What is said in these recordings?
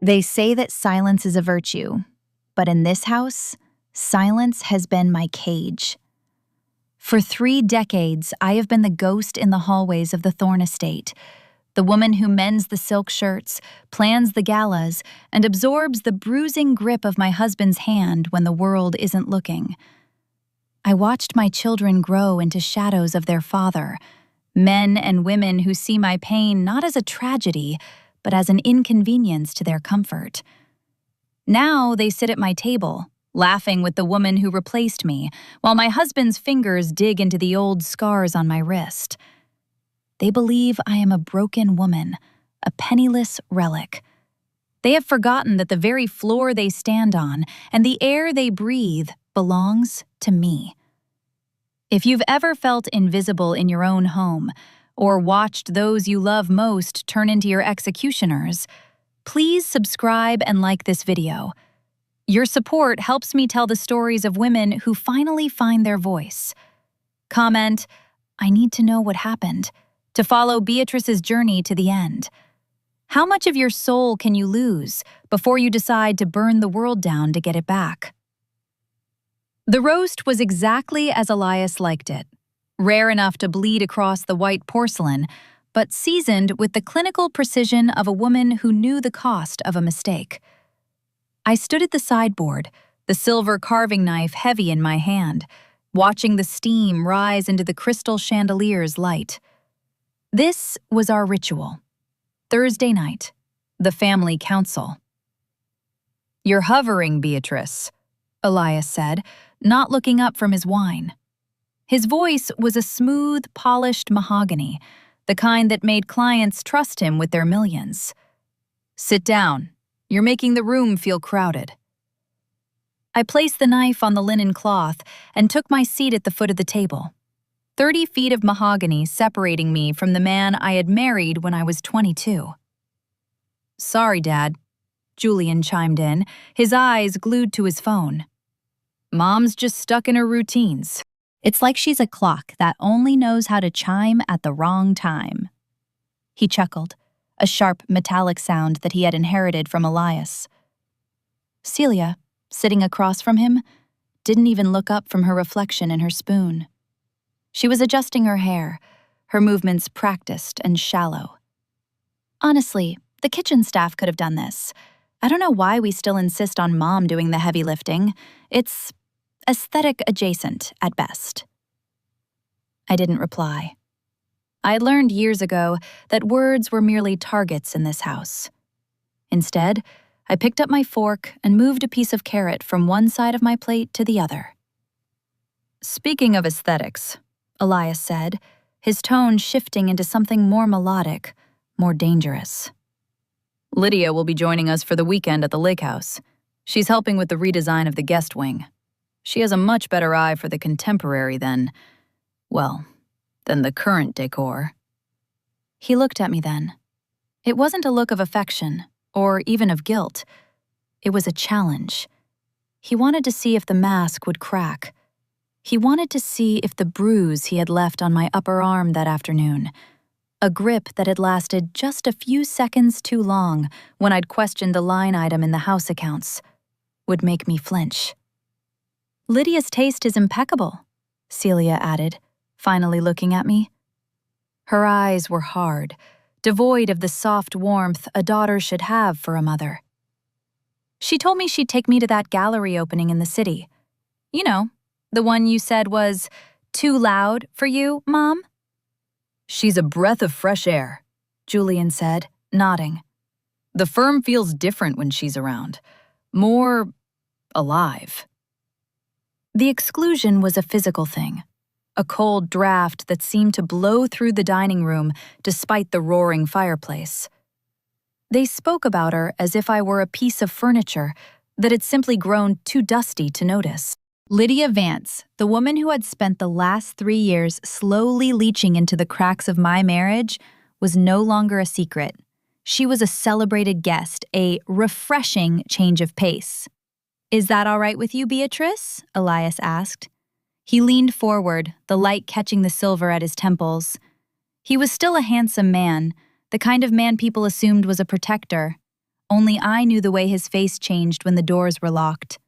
They say that silence is a virtue, but in this house, silence has been my cage. For 3 decades, I have been the ghost in the hallways of the Thorne estate, the woman who mends the silk shirts, plans the galas, and absorbs the bruising grip of my husband's hand when the world isn't looking. I watched my children grow into shadows of their father, men and women who see my pain not as a tragedy, but as an inconvenience to their comfort. Now they sit at my table, laughing with the woman who replaced me, while my husband's fingers dig into the old scars on my wrist. They believe I am a broken woman, a penniless relic. They have forgotten that the very floor they stand on and the air they breathe belongs to me. If you've ever felt invisible in your own home, or watched those you love most turn into your executioners, please subscribe and like this video. Your support helps me tell the stories of women who finally find their voice. Comment, "I need to know what happened," to follow Beatrice's journey to the end. How much of your soul can you lose before you decide to burn the world down to get it back? The roast was exactly as Elias liked it, rare enough to bleed across the white porcelain, but seasoned with the clinical precision of a woman who knew the cost of a mistake. I stood at the sideboard, the silver carving knife heavy in my hand, watching the steam rise into the crystal chandelier's light. This was our ritual. Thursday night, the family council. "You're hovering, Beatrice," Elias said, not looking up from his wine. His voice was a smooth, polished mahogany, the kind that made clients trust him with their millions. "Sit down. You're making the room feel crowded." I placed the knife on the linen cloth and took my seat at the foot of the table. 30 feet of mahogany separating me from the man I had married when I was 22. "Sorry, Dad," Julian chimed in, his eyes glued to his phone. "Mom's just stuck in her routines. It's like she's a clock that only knows how to chime at the wrong time." He chuckled, a sharp metallic sound that he had inherited from Elias. Celia, sitting across from him, didn't even look up from her reflection in her spoon. She was adjusting her hair, her movements practiced and shallow. "Honestly, the kitchen staff could have done this. I don't know why we still insist on Mom doing the heavy lifting. It's aesthetic adjacent at best." I didn't reply. I learned years ago that words were merely targets in this house. Instead, I picked up my fork and moved a piece of carrot from one side of my plate to the other. "Speaking of aesthetics," Elias said, his tone shifting into something more melodic, more dangerous. "Lydia will be joining us for the weekend at the lake house. She's helping with the redesign of the guest wing. She has a much better eye for the contemporary than the current decor." He looked at me then. It wasn't a look of affection, or even of guilt. It was a challenge. He wanted to see if the mask would crack. He wanted to see if the bruise he had left on my upper arm that afternoon, a grip that had lasted just a few seconds too long when I'd questioned the line item in the house accounts, would make me flinch. "Lydia's taste is impeccable," Celia added, finally looking at me. Her eyes were hard, devoid of the soft warmth a daughter should have for a mother. "She told me she'd take me to that gallery opening in the city. You know, the one you said was too loud for you, Mom?" "She's a breath of fresh air," Julian said, nodding. "The firm feels different when she's around. More alive." The exclusion was a physical thing, a cold draft that seemed to blow through the dining room despite the roaring fireplace. They spoke about her as if I were a piece of furniture that had simply grown too dusty to notice. Lydia Vance, the woman who had spent the last 3 years slowly leaching into the cracks of my marriage, was no longer a secret. She was a celebrated guest, a refreshing change of pace. "Is that all right with you, Beatrice?" Elias asked. He leaned forward, the light catching the silver at his temples. He was still a handsome man, the kind of man people assumed was a protector. Only I knew the way his face changed when the doors were locked.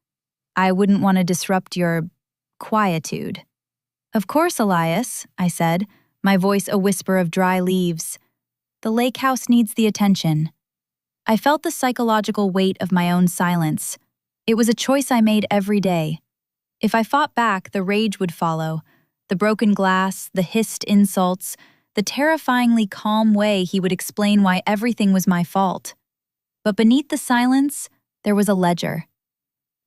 I wouldn't want to disrupt your quietude. Of course, Elias, I said, my voice a whisper of dry leaves. The lake house needs the attention. I felt the psychological weight of my own silence. It was a choice I made every day. If I fought back, the rage would follow. The broken glass, the hissed insults, the terrifyingly calm way he would explain why everything was my fault. But beneath the silence, there was a ledger.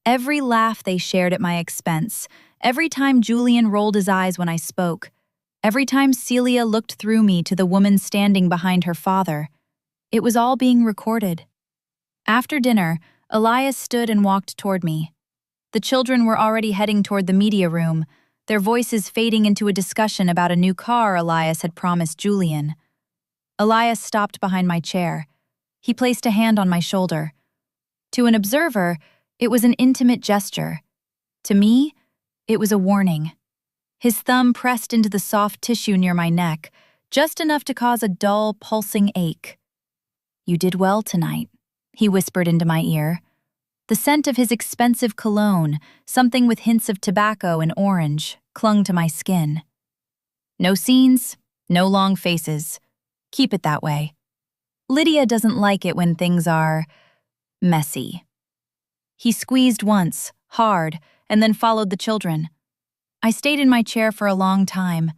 Every laugh they shared at my expense, every time Julian rolled his eyes when I spoke, every time Celia looked through me to the woman standing behind her father, it was all being recorded. After dinner, Elias stood and walked toward me. The children were already heading toward the media room, their voices fading into a discussion about a new car Elias had promised Julian. Elias stopped behind my chair. He placed a hand on my shoulder. To an observer, it was an intimate gesture. To me, it was a warning. His thumb pressed into the soft tissue near my neck, just enough to cause a dull, pulsing ache. "You did well tonight," he whispered into my ear. The scent of his expensive cologne, something with hints of tobacco and orange, clung to my skin. "No scenes, no long faces. Keep it that way. Lydia doesn't like it when things are messy." He squeezed once, hard, and then followed the children. I stayed in my chair for a long time.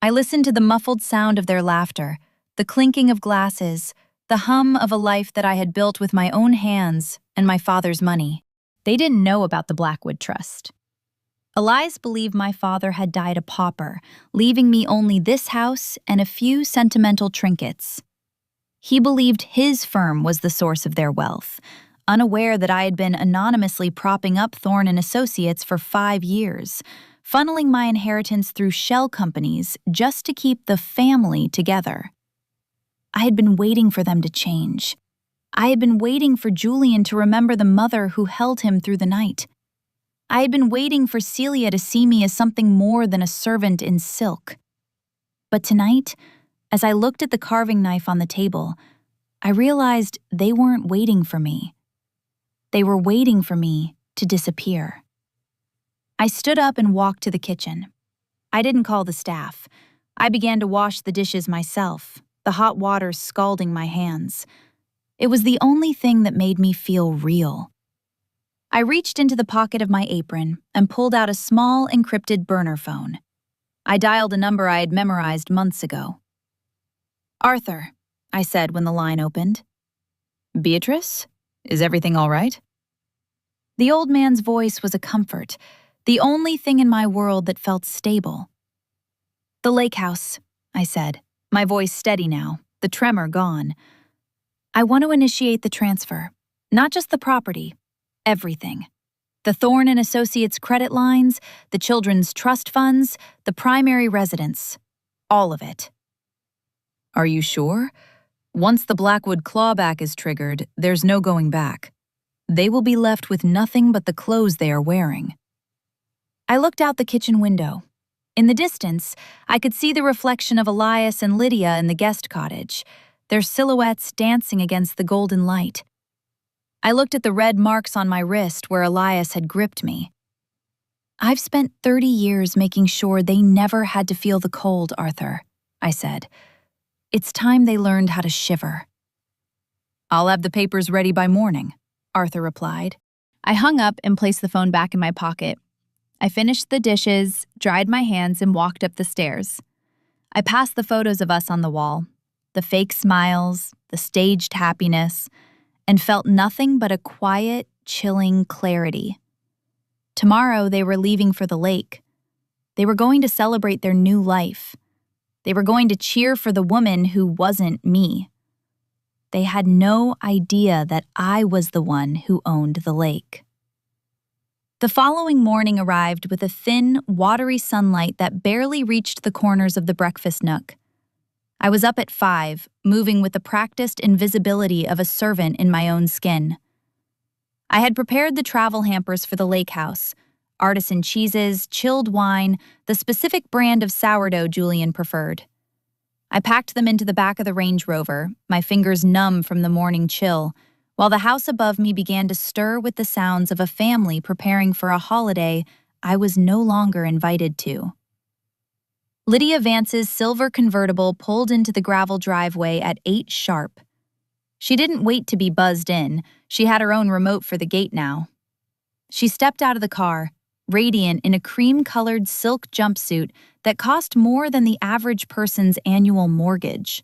I listened to the muffled sound of their laughter, the clinking of glasses, the hum of a life that I had built with my own hands and my father's money. They didn't know about the Blackwood Trust. Elias believed my father had died a pauper, leaving me only this house and a few sentimental trinkets. He believed his firm was the source of their wealth, unaware that I had been anonymously propping up Thorne and Associates for 5 years, funneling my inheritance through shell companies just to keep the family together. I had been waiting for them to change. I had been waiting for Julian to remember the mother who held him through the night. I had been waiting for Celia to see me as something more than a servant in silk. But tonight, as I looked at the carving knife on the table, I realized they weren't waiting for me. They were waiting for me to disappear. I stood up and walked to the kitchen. I didn't call the staff. I began to wash the dishes myself, the hot water scalding my hands. It was the only thing that made me feel real. I reached into the pocket of my apron and pulled out a small, encrypted burner phone. I dialed a number I had memorized months ago. "Arthur," I said when the line opened. "Beatrice? Is everything all right?" The old man's voice was a comfort, the only thing in my world that felt stable. "The lake house," I said, my voice steady now, the tremor gone. "I want to initiate the transfer, not just the property, everything. The Thorne and Associates credit lines, the children's trust funds, the primary residence, all of it." "Are you sure? Once the Blackwood clawback is triggered, there's no going back. They will be left with nothing but the clothes they are wearing." I looked out the kitchen window. In the distance, I could see the reflection of Elias and Lydia in the guest cottage, their silhouettes dancing against the golden light. I looked at the red marks on my wrist where Elias had gripped me. "I've spent 30 years making sure they never had to feel the cold, Arthur," I said. "It's time they learned how to shiver." "I'll have the papers ready by morning," Arthur replied. I hung up and placed the phone back in my pocket. I finished the dishes, dried my hands, and walked up the stairs. I passed the photos of us on the wall, the fake smiles, the staged happiness, and felt nothing but a quiet, chilling clarity. Tomorrow they were leaving for the lake. They were going to celebrate their new life. They were going to cheer for the woman who wasn't me. They had no idea that I was the one who owned the lake. The following morning arrived with a thin, watery sunlight that barely reached the corners of the breakfast nook. I was up at 5, moving with the practiced invisibility of a servant in my own skin. I had prepared the travel hampers for the lake house: artisan cheeses, chilled wine, the specific brand of sourdough Julian preferred. I packed them into the back of the Range Rover, my fingers numb from the morning chill, while the house above me began to stir with the sounds of a family preparing for a holiday I was no longer invited to. Lydia Vance's silver convertible pulled into the gravel driveway at 8 sharp. She didn't wait to be buzzed in. She had her own remote for the gate now. She stepped out of the car, radiant in a cream-colored silk jumpsuit that cost more than the average person's annual mortgage.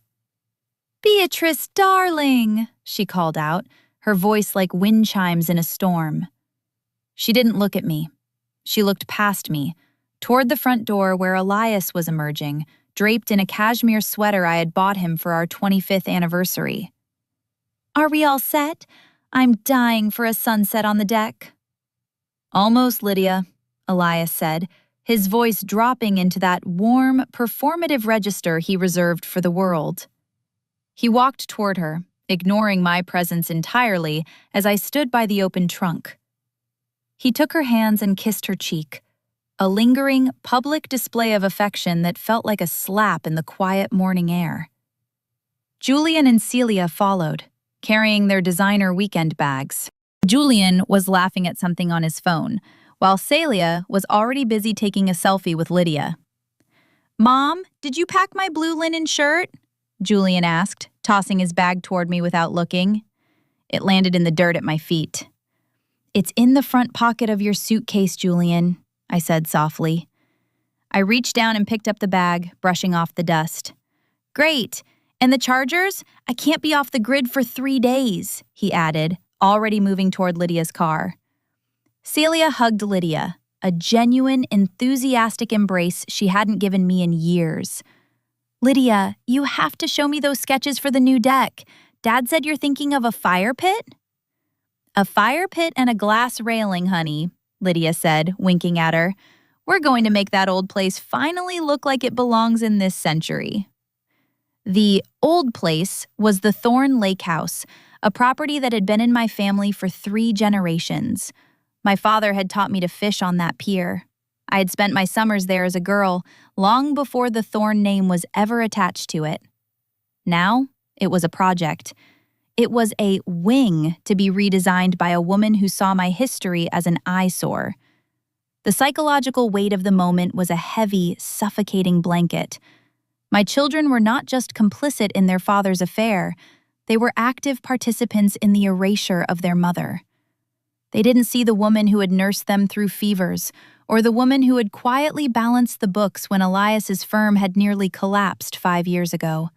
"Beatrice, darling," she called out, her voice like wind chimes in a storm. She didn't look at me. She looked past me, toward the front door where Elias was emerging, draped in a cashmere sweater I had bought him for our 25th anniversary. "Are we all set? I'm dying for a sunset on the deck." "Almost, Lydia," Elias said, his voice dropping into that warm, performative register he reserved for the world. He walked toward her, ignoring my presence entirely as I stood by the open trunk. He took her hands and kissed her cheek, a lingering, public display of affection that felt like a slap in the quiet morning air. Julian and Celia followed, carrying their designer weekend bags. Julian was laughing at something on his phone, while Celia was already busy taking a selfie with Lydia. "Mom, did you pack my blue linen shirt?" Julian asked, tossing his bag toward me without looking. It landed in the dirt at my feet. "It's in the front pocket of your suitcase, Julian," I said softly. I reached down and picked up the bag, brushing off the dust. "Great. And the chargers? I can't be off the grid for 3 days," he added, already moving toward Lydia's car. Celia hugged Lydia, a genuine, enthusiastic embrace she hadn't given me in years. "Lydia, you have to show me those sketches for the new deck. Dad said you're thinking of a fire pit?" "A fire pit and a glass railing, honey," Lydia said, winking at her. "We're going to make that old place finally look like it belongs in this century." The old place was the Thorn Lake House, a property that had been in my family for 3 generations. My father had taught me to fish on that pier. I had spent my summers there as a girl, long before the Thorn name was ever attached to it. Now, it was a project. It was a wing to be redesigned by a woman who saw my history as an eyesore. The psychological weight of the moment was a heavy, suffocating blanket. My children were not just complicit in their father's affair, they were active participants in the erasure of their mother. They didn't see the woman who had nursed them through fevers, or the woman who had quietly balanced the books when Elias's firm had nearly collapsed 5 years ago.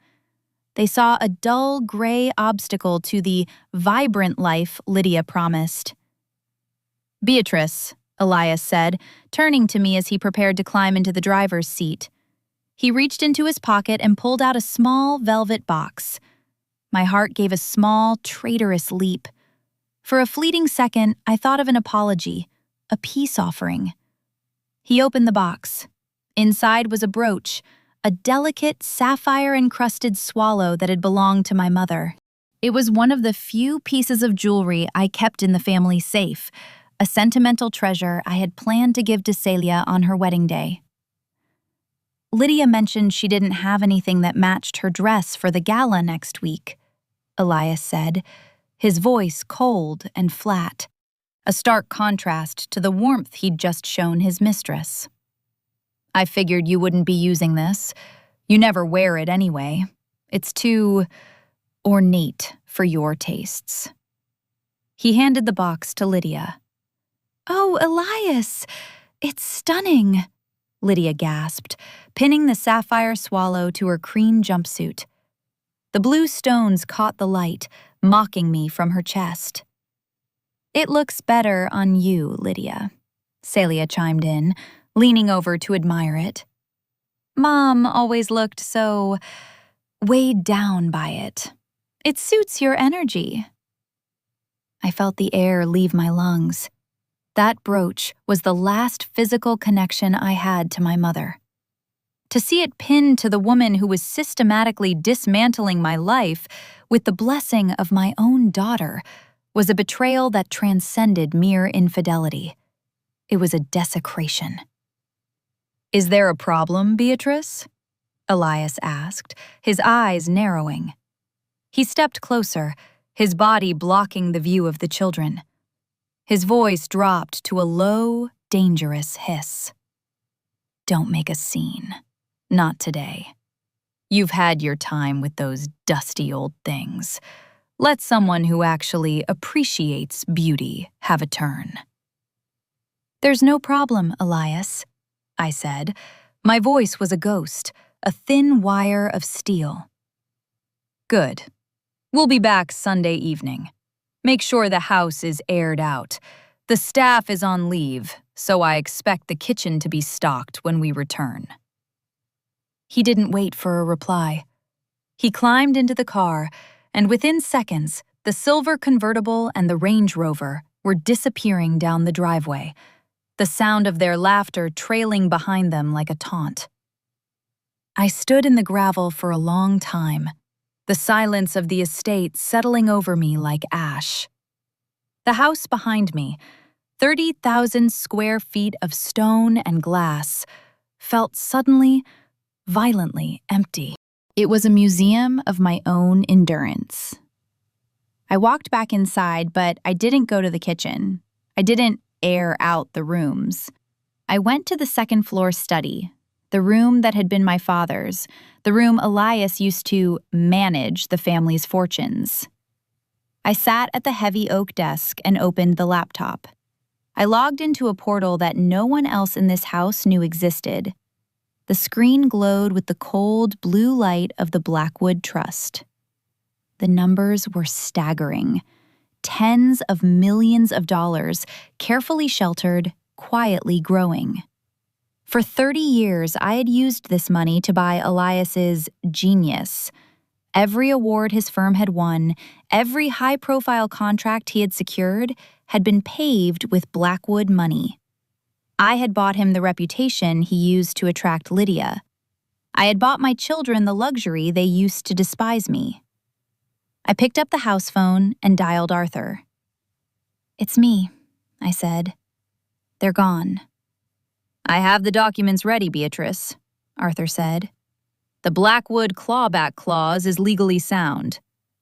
They saw a dull, gray obstacle to the vibrant life Lydia promised. "Beatrice," Elias said, turning to me as he prepared to climb into the driver's seat. He reached into his pocket and pulled out a small velvet box. My heart gave a small, traitorous leap. For a fleeting second, I thought of an apology, a peace offering. He opened the box. Inside was a brooch, a delicate, sapphire-encrusted swallow that had belonged to my mother. It was one of the few pieces of jewelry I kept in the family safe, a sentimental treasure I had planned to give to Celia on her wedding day. "Lydia mentioned she didn't have anything that matched her dress for the gala next week," Elias said, his voice cold and flat, a stark contrast to the warmth he'd just shown his mistress. "I figured you wouldn't be using this. You never wear it anyway. It's too ornate for your tastes." He handed the box to Lydia. "Oh, Elias, it's stunning," Lydia gasped, pinning the sapphire swallow to her cream jumpsuit. The blue stones caught the light, mocking me from her chest. "It looks better on you, Lydia," Celia chimed in, leaning over to admire it. "Mom always looked so weighed down by it. It suits your energy." I felt the air leave my lungs. That brooch was the last physical connection I had to my mother. To see it pinned to the woman who was systematically dismantling my life with the blessing of my own daughter was a betrayal that transcended mere infidelity. It was a desecration. "Is there a problem, Beatrice?" Elias asked, his eyes narrowing. He stepped closer, his body blocking the view of the children. His voice dropped to a low, dangerous hiss. "Don't make a scene. Not today. You've had your time with those dusty old things. Let someone who actually appreciates beauty have a turn." "There's no problem, Elias," I said. My voice was a ghost, a thin wire of steel. "Good. We'll be back Sunday evening. Make sure the house is aired out. The staff is on leave, so I expect the kitchen to be stocked when we return." He didn't wait for a reply. He climbed into the car, and within seconds, the silver convertible and the Range Rover were disappearing down the driveway, the sound of their laughter trailing behind them like a taunt. I stood in the gravel for a long time, the silence of the estate settling over me like ash. The house behind me, 30,000 square feet of stone and glass, felt suddenly, violently empty. It was a museum of my own endurance. I walked back inside, but I didn't go to the kitchen. I didn't air out the rooms. I went to the second-floor study, the room that had been my father's, the room Elias used to manage the family's fortunes. I sat at the heavy oak desk and opened the laptop. I logged into a portal that no one else in this house knew existed. The screen glowed with the cold blue light of the Blackwood Trust. The numbers were staggering. Tens of millions of dollars, carefully sheltered, quietly growing. For 30 years, I had used this money to buy Elias's genius. Every award his firm had won, every high-profile contract he had secured, had been paved with Blackwood money. I had bought him the reputation he used to attract Lydia. I had bought my children the luxury they used to despise me. I picked up the house phone and dialed Arthur. "It's me," I said. "They're gone." "I have the documents ready, Beatrice," Arthur said. "The Blackwood clawback clause is legally sound.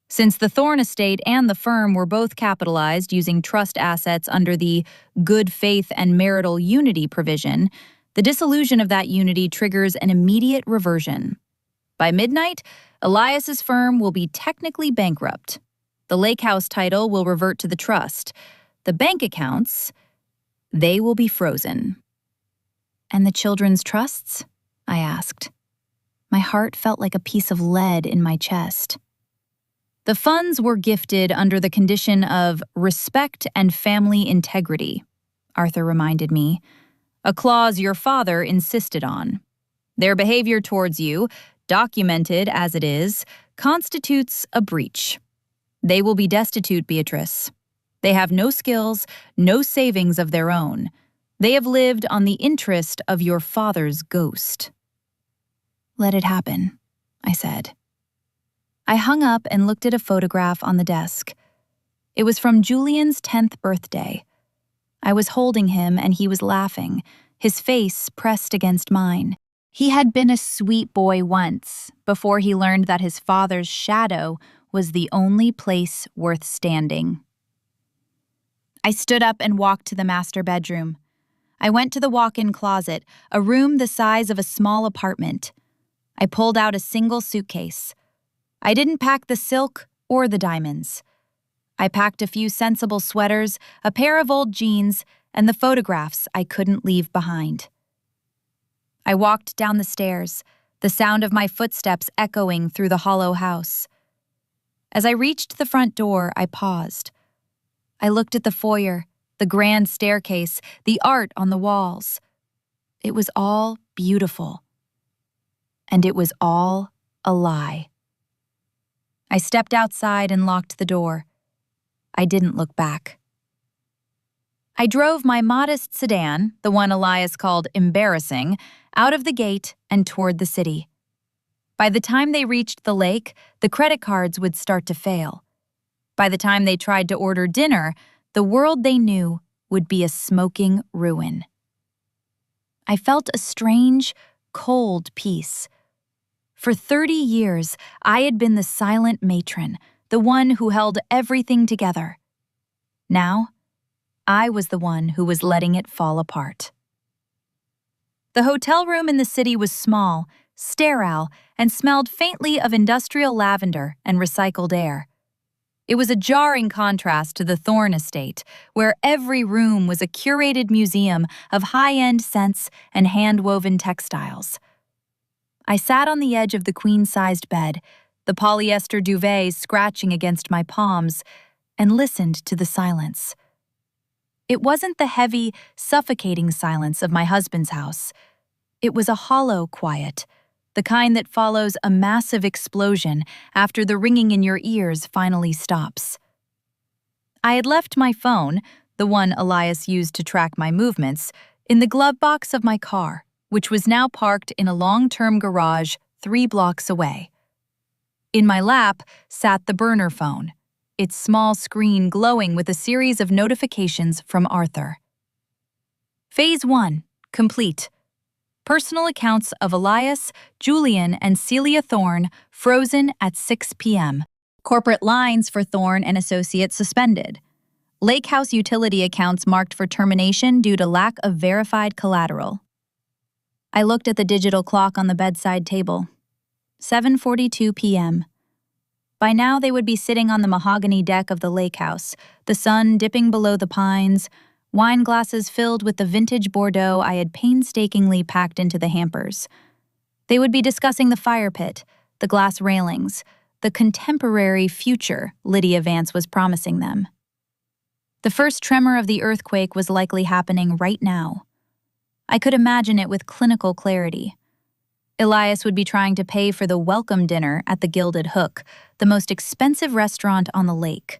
Since the Thorne estate and the firm were both capitalized using trust assets under the good faith and marital unity provision, the dissolution of that unity triggers an immediate reversion. By midnight, Elias's firm will be technically bankrupt. The lake house title will revert to the trust. The bank accounts, they will be frozen." "And the children's trusts?" I asked. My heart felt like a piece of lead in my chest. "The funds were gifted under the condition of respect and family integrity," Arthur reminded me, "a clause your father insisted on. Their behavior towards you, documented as it is, constitutes a breach. They will be destitute, Beatrice. They have no skills, no savings of their own. They have lived on the interest of your father's ghost." "Let it happen," I said. I hung up and looked at a photograph on the desk. It was from Julian's 10th birthday. I was holding him and he was laughing, his face pressed against mine. He had been a sweet boy once, before he learned that his father's shadow was the only place worth standing. I stood up and walked to the master bedroom. I went to the walk-in closet, a room the size of a small apartment. I pulled out a single suitcase. I didn't pack the silk or the diamonds. I packed a few sensible sweaters, a pair of old jeans, and the photographs I couldn't leave behind. I walked down the stairs, the sound of my footsteps echoing through the hollow house. As I reached the front door, I paused. I looked at the foyer, the grand staircase, the art on the walls. It was all beautiful. And it was all a lie. I stepped outside and locked the door. I didn't look back. I drove my modest sedan, the one Elias called embarrassing, out of the gate and toward the city. By the time they reached the lake, the credit cards would start to fail. By the time they tried to order dinner, the world they knew would be a smoking ruin. I felt a strange, cold peace. For 30 years, I had been the silent matron, the one who held everything together. Now, I was the one who was letting it fall apart. The hotel room in the city was small, sterile, and smelled faintly of industrial lavender and recycled air. It was a jarring contrast to the Thorne estate, where every room was a curated museum of high-end scents and hand-woven textiles. I sat on the edge of the queen-sized bed, the polyester duvet scratching against my palms, and listened to the silence. It wasn't the heavy, suffocating silence of my husband's house. It was a hollow quiet, the kind that follows a massive explosion after the ringing in your ears finally stops. I had left my phone, the one Elias used to track my movements, in the glove box of my car, which was now parked in a long-term garage 3 blocks away. In my lap sat the burner phone, its small screen glowing with a series of notifications from Arthur. Phase 1, complete. Personal accounts of Elias, Julian, and Celia Thorne frozen at 6 p.m. Corporate lines for Thorne and Associates suspended. Lake House utility accounts marked for termination due to lack of verified collateral. I looked at the digital clock on the bedside table. 7:42 p.m. By now they would be sitting on the mahogany deck of the lake house, the sun dipping below the pines, wine glasses filled with the vintage Bordeaux I had painstakingly packed into the hampers. They would be discussing the fire pit, the glass railings, the contemporary future Lydia Vance was promising them. The first tremor of the earthquake was likely happening right now. I could imagine it with clinical clarity. Elias would be trying to pay for the welcome dinner at the Gilded Hook, the most expensive restaurant on the lake.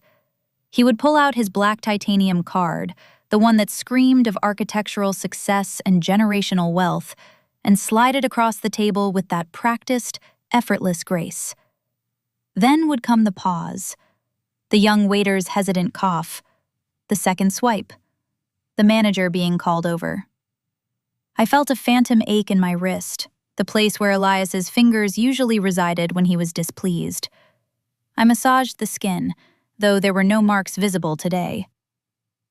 He would pull out his black titanium card, the one that screamed of architectural success and generational wealth, and slide it across the table with that practiced, effortless grace. Then would come the pause, the young waiter's hesitant cough, the second swipe, the manager being called over. I felt a phantom ache in my wrist, the place where Elias's fingers usually resided when he was displeased. I massaged the skin, though there were no marks visible today.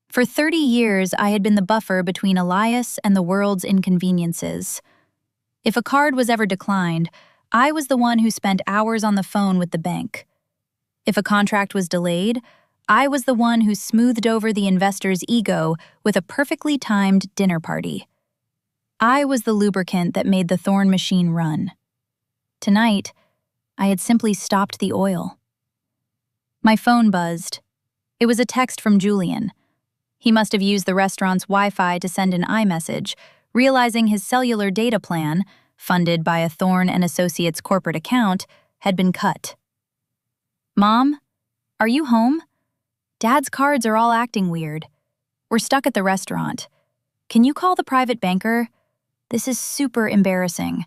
For 30 years, I had been the buffer between Elias and the world's inconveniences. If a card was ever declined, I was the one who spent hours on the phone with the bank. If a contract was delayed, I was the one who smoothed over the investor's ego with a perfectly timed dinner party. I was the lubricant that made the Thorne machine run. Tonight, I had simply stopped the oil. My phone buzzed. It was a text from Julian. He must have used the restaurant's Wi-Fi to send an iMessage, realizing his cellular data plan, funded by a Thorne and Associates corporate account, had been cut. "Mom, are you home? Dad's cards are all acting weird. We're stuck at the restaurant. Can you call the private banker? This is super embarrassing.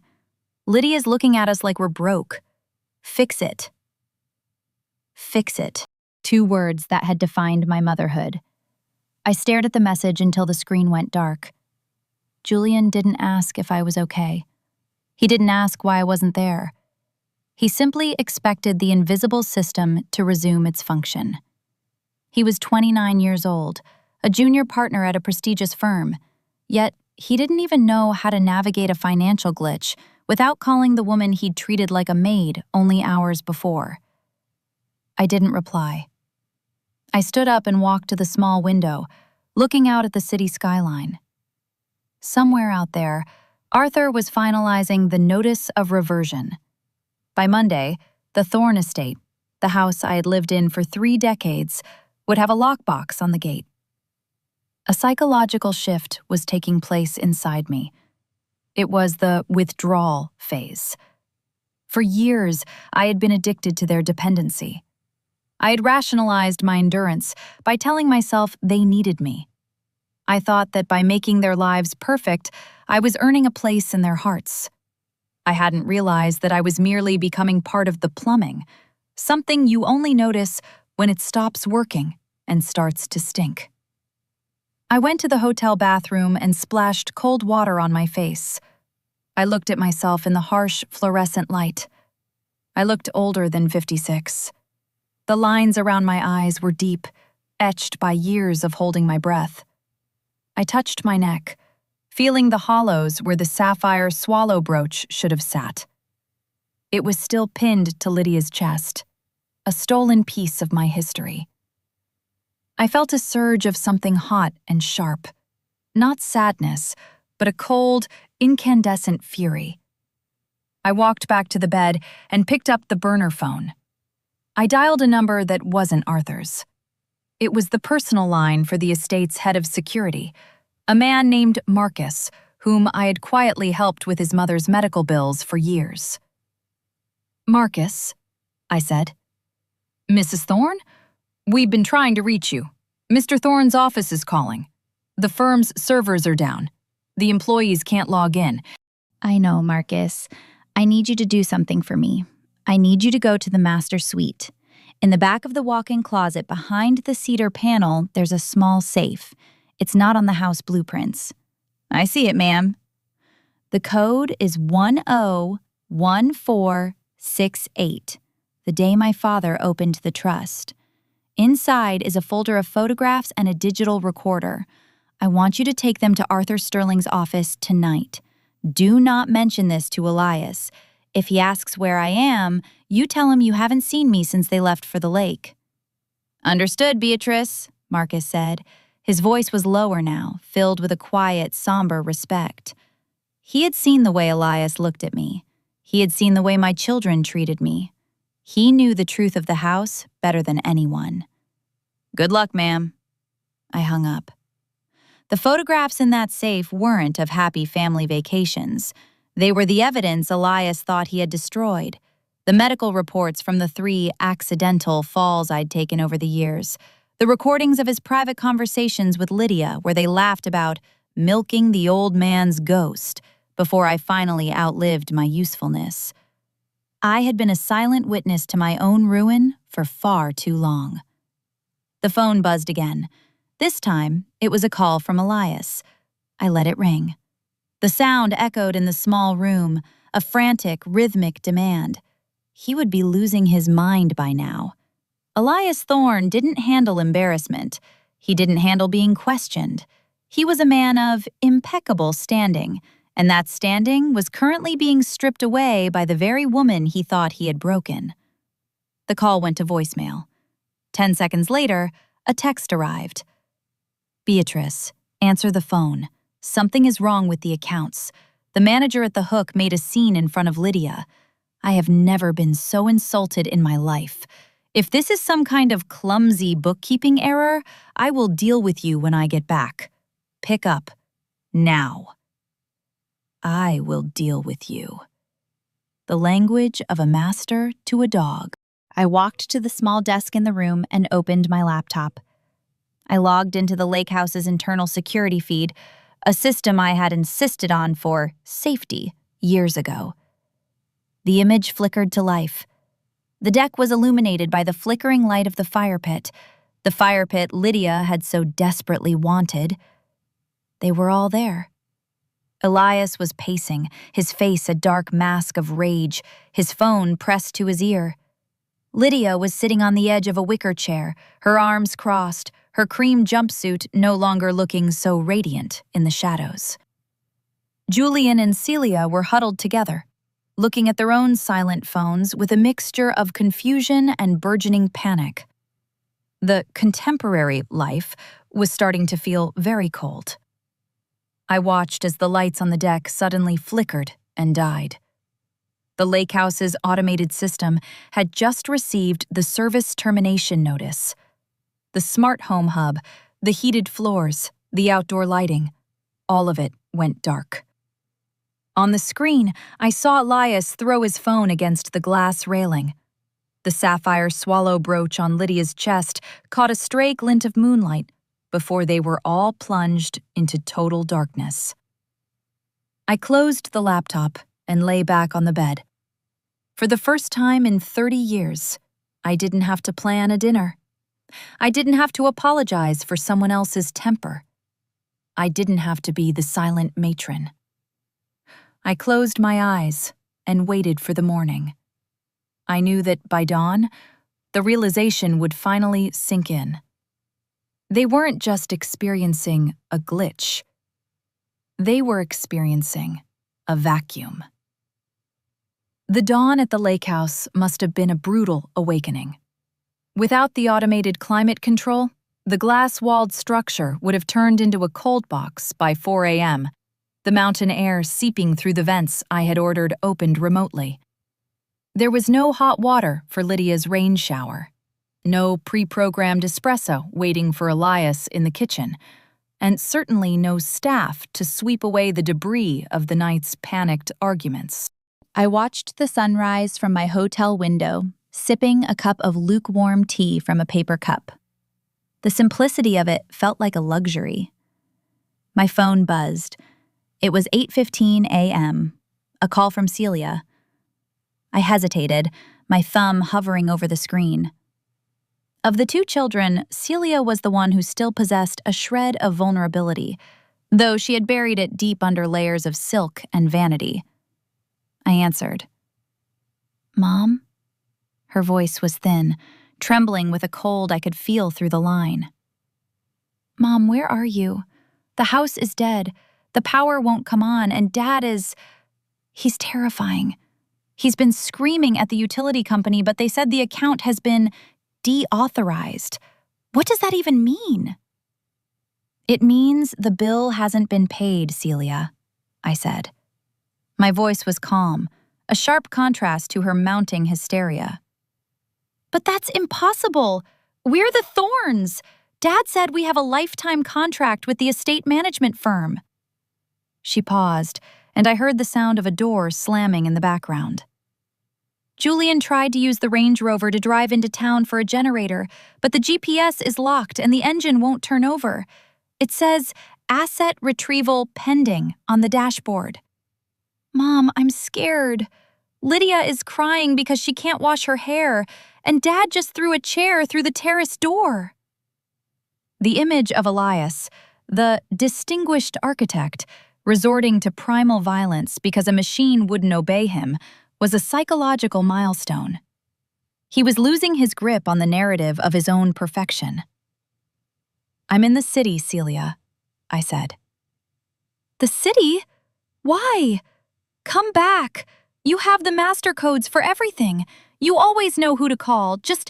Lydia's looking at us like we're broke. Fix it." Fix it. 2 words that had defined my motherhood. I stared at the message until the screen went dark. Julian didn't ask if I was okay. He didn't ask why I wasn't there. He simply expected the invisible system to resume its function. He was 29 years old, a junior partner at a prestigious firm, yet he didn't even know how to navigate a financial glitch without calling the woman he'd treated like a maid only hours before. I didn't reply. I stood up and walked to the small window, looking out at the city skyline. Somewhere out there, Arthur was finalizing the notice of reversion. By Monday, the Thorne estate, the house I had lived in for 3 decades, would have a lockbox on the gate. A psychological shift was taking place inside me. It was the withdrawal phase. For years, I had been addicted to their dependency. I had rationalized my endurance by telling myself they needed me. I thought that by making their lives perfect, I was earning a place in their hearts. I hadn't realized that I was merely becoming part of the plumbing, something you only notice when it stops working and starts to stink. I went to the hotel bathroom and splashed cold water on my face. I looked at myself in the harsh, fluorescent light. I looked older than 56. The lines around my eyes were deep, etched by years of holding my breath. I touched my neck, feeling the hollows where the sapphire swallow brooch should have sat. It was still pinned to Lydia's chest, a stolen piece of my history. I felt a surge of something hot and sharp, not sadness, but a cold, incandescent fury. I walked back to the bed and picked up the burner phone. I dialed a number that wasn't Arthur's. It was the personal line for the estate's head of security, a man named Marcus, whom I had quietly helped with his mother's medical bills for years. "Marcus," I said. "Mrs. Thorne? We've been trying to reach you. Mr. Thorne's office is calling. The firm's servers are down. The employees can't log in." "I know, Marcus. I need you to do something for me. I need you to go to the master suite. In the back of the walk-in closet behind the cedar panel, there's a small safe. It's not on the house blueprints." "I see it, ma'am." "The code is 101468, the day my father opened the trust. Inside is a folder of photographs and a digital recorder. I want you to take them to Arthur Sterling's office tonight. Do not mention this to Elias. If he asks where I am, you tell him you haven't seen me since they left for the lake." "Understood, Beatrice," Marcus said. His voice was lower now, filled with a quiet, somber respect. He had seen the way Elias looked at me. He had seen the way my children treated me. He knew the truth of the house better than anyone. "Good luck, ma'am." I hung up. The photographs in that safe weren't of happy family vacations. They were the evidence Elias thought he had destroyed, the medical reports from the 3 accidental falls I'd taken over the years, the recordings of his private conversations with Lydia where they laughed about milking the old man's ghost before I finally outlived my usefulness. I had been a silent witness to my own ruin for far too long. The phone buzzed again. This time, it was a call from Elias. I let it ring. The sound echoed in the small room, a frantic, rhythmic demand. He would be losing his mind by now. Elias Thorne didn't handle embarrassment. He didn't handle being questioned. He was a man of impeccable standing, and that standing was currently being stripped away by the very woman he thought he had broken. The call went to voicemail. 10 seconds later, a text arrived. "Beatrice, answer the phone. Something is wrong with the accounts. The manager at the Hook made a scene in front of Lydia. I have never been so insulted in my life. If this is some kind of clumsy bookkeeping error, I will deal with you when I get back. Pick up. Now." I will deal with you. The language of a master to a dog. I walked to the small desk in the room and opened my laptop. I logged into the lake house's internal security feed, a system I had insisted on for safety years ago. The image flickered to life. The deck was illuminated by the flickering light of the fire pit Lydia had so desperately wanted. They were all there. Elias was pacing, his face a dark mask of rage, his phone pressed to his ear. Lydia was sitting on the edge of a wicker chair, her arms crossed, her cream jumpsuit no longer looking so radiant in the shadows. Julian and Celia were huddled together, looking at their own silent phones with a mixture of confusion and burgeoning panic. The contemporary life was starting to feel very cold. I watched as the lights on the deck suddenly flickered and died. The lake house's automated system had just received the service termination notice. The smart home hub, the heated floors, the outdoor lighting, all of it went dark. On the screen, I saw Elias throw his phone against the glass railing. The sapphire swallow brooch on Lydia's chest caught a stray glint of moonlight before they were all plunged into total darkness. I closed the laptop and lay back on the bed. For the first time in 30 years, I didn't have to plan a dinner. I didn't have to apologize for someone else's temper. I didn't have to be the silent matron. I closed my eyes and waited for the morning. I knew that by dawn, the realization would finally sink in. They weren't just experiencing a glitch. They were experiencing a vacuum. The dawn at the lake house must have been a brutal awakening. Without the automated climate control, the glass-walled structure would have turned into a cold box by 4 a.m., the mountain air seeping through the vents I had ordered opened remotely. There was no hot water for Lydia's rain shower, no pre-programmed espresso waiting for Elias in the kitchen, and certainly no staff to sweep away the debris of the night's panicked arguments. I watched the sunrise from my hotel window, sipping a cup of lukewarm tea from a paper cup. The simplicity of it felt like a luxury. My phone buzzed. It was 8:15 a.m., a call from Celia. I hesitated, my thumb hovering over the screen. Of the two children, Celia was the one who still possessed a shred of vulnerability, though she had buried it deep under layers of silk and vanity. I answered. "Mom?" Her voice was thin, trembling with a cold I could feel through the line. "Mom, where are you? The house is dead. The power won't come on, and Dad is... He's terrifying. He's been screaming at the utility company, but they said the account has been deauthorized. What does that even mean?" "It means the bill hasn't been paid, Celia," I said. My voice was calm, a sharp contrast to her mounting hysteria. "But that's impossible. We're the Thorns. Dad said we have a lifetime contract with the estate management firm." She paused, and I heard the sound of a door slamming in the background. "Julian tried to use the Range Rover to drive into town for a generator, but the GPS is locked and the engine won't turn over. It says, 'Asset retrieval pending' on the dashboard." "Mom, I'm scared. Lydia is crying because she can't wash her hair, and Dad just threw a chair through the terrace door." The image of Elias, the distinguished architect, resorting to primal violence because a machine wouldn't obey him, was a psychological milestone. He was losing his grip on the narrative of his own perfection. "I'm in the city, Celia," I said. "The city? Why? Come back. You have the master codes for everything. You always know who to call. Just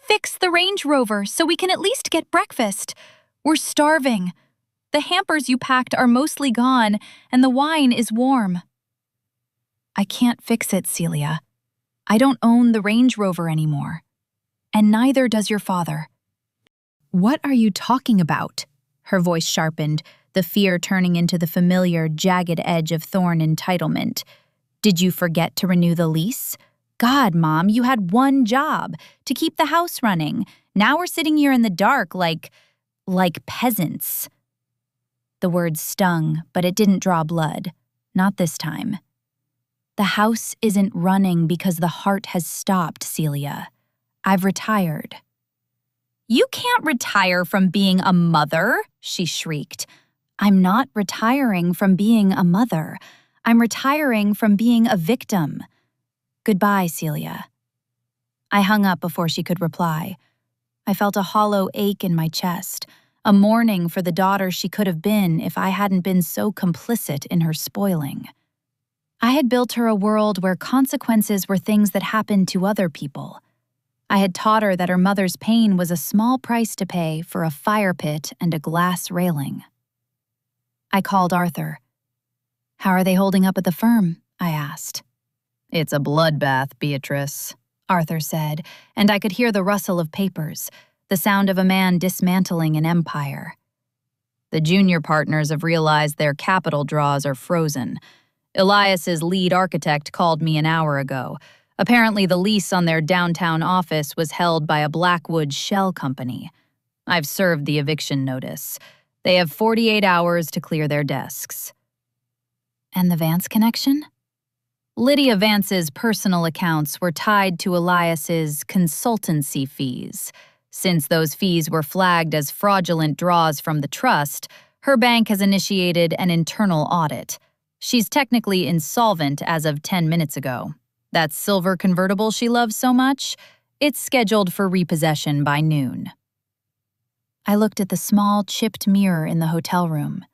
fix the Range Rover so we can at least get breakfast. We're starving. The hampers you packed are mostly gone, and the wine is warm." "I can't fix it, Celia. I don't own the Range Rover anymore. And neither does your father." "What are you talking about?" Her voice sharpened, the fear turning into the familiar, jagged edge of Thorn entitlement. "Did you forget to renew the lease? God, Mom, you had one job, to keep the house running. Now we're sitting here in the dark like peasants." The words stung, but it didn't draw blood. Not this time. "The house isn't running because the heart has stopped, Celia. I've retired." "You can't retire from being a mother," she shrieked. "I'm not retiring from being a mother. I'm retiring from being a victim. Goodbye, Celia." I hung up before she could reply. I felt a hollow ache in my chest, a mourning for the daughter she could have been if I hadn't been so complicit in her spoiling. I had built her a world where consequences were things that happened to other people. I had taught her that her mother's pain was a small price to pay for a fire pit and a glass railing. I called Arthur. "How are they holding up at the firm?" I asked. "It's a bloodbath, Beatrice," Arthur said, and I could hear the rustle of papers, the sound of a man dismantling an empire. "The junior partners have realized their capital draws are frozen. Elias's lead architect called me an hour ago. Apparently the lease on their downtown office was held by a Blackwood shell company. I've served the eviction notice. They have 48 hours to clear their desks." "And the Vance connection?" Lydia Vance's personal accounts were tied to Elias's consultancy fees. Since those fees were flagged as fraudulent draws from the trust, her bank has initiated an internal audit. She's technically insolvent as of 10 minutes ago. That silver convertible she loves so much? It's scheduled for repossession by noon. I looked at the small, chipped mirror in the hotel room.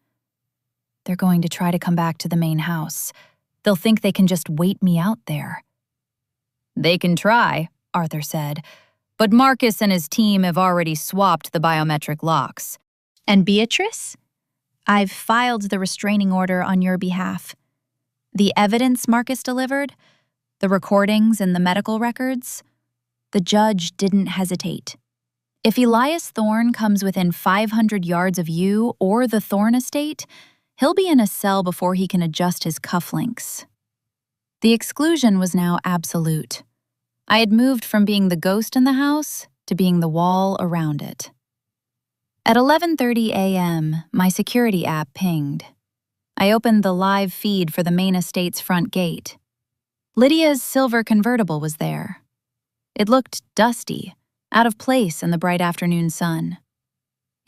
They're going to try to come back to the main house. They'll think they can just wait me out there. They can try, Arthur said, but Marcus and his team have already swapped the biometric locks. And Beatrice? I've filed the restraining order on your behalf. The evidence Marcus delivered, the recordings and the medical records, the judge didn't hesitate. If Elias Thorne comes within 500 yards of you or the Thorne estate, he'll be in a cell before he can adjust his cufflinks. The exclusion was now absolute. I had moved from being the ghost in the house to being the wall around it. At 11:30 a.m., my security app pinged. I opened the live feed for the main estate's front gate. Lydia's silver convertible was there. It looked dusty, out of place in the bright afternoon sun.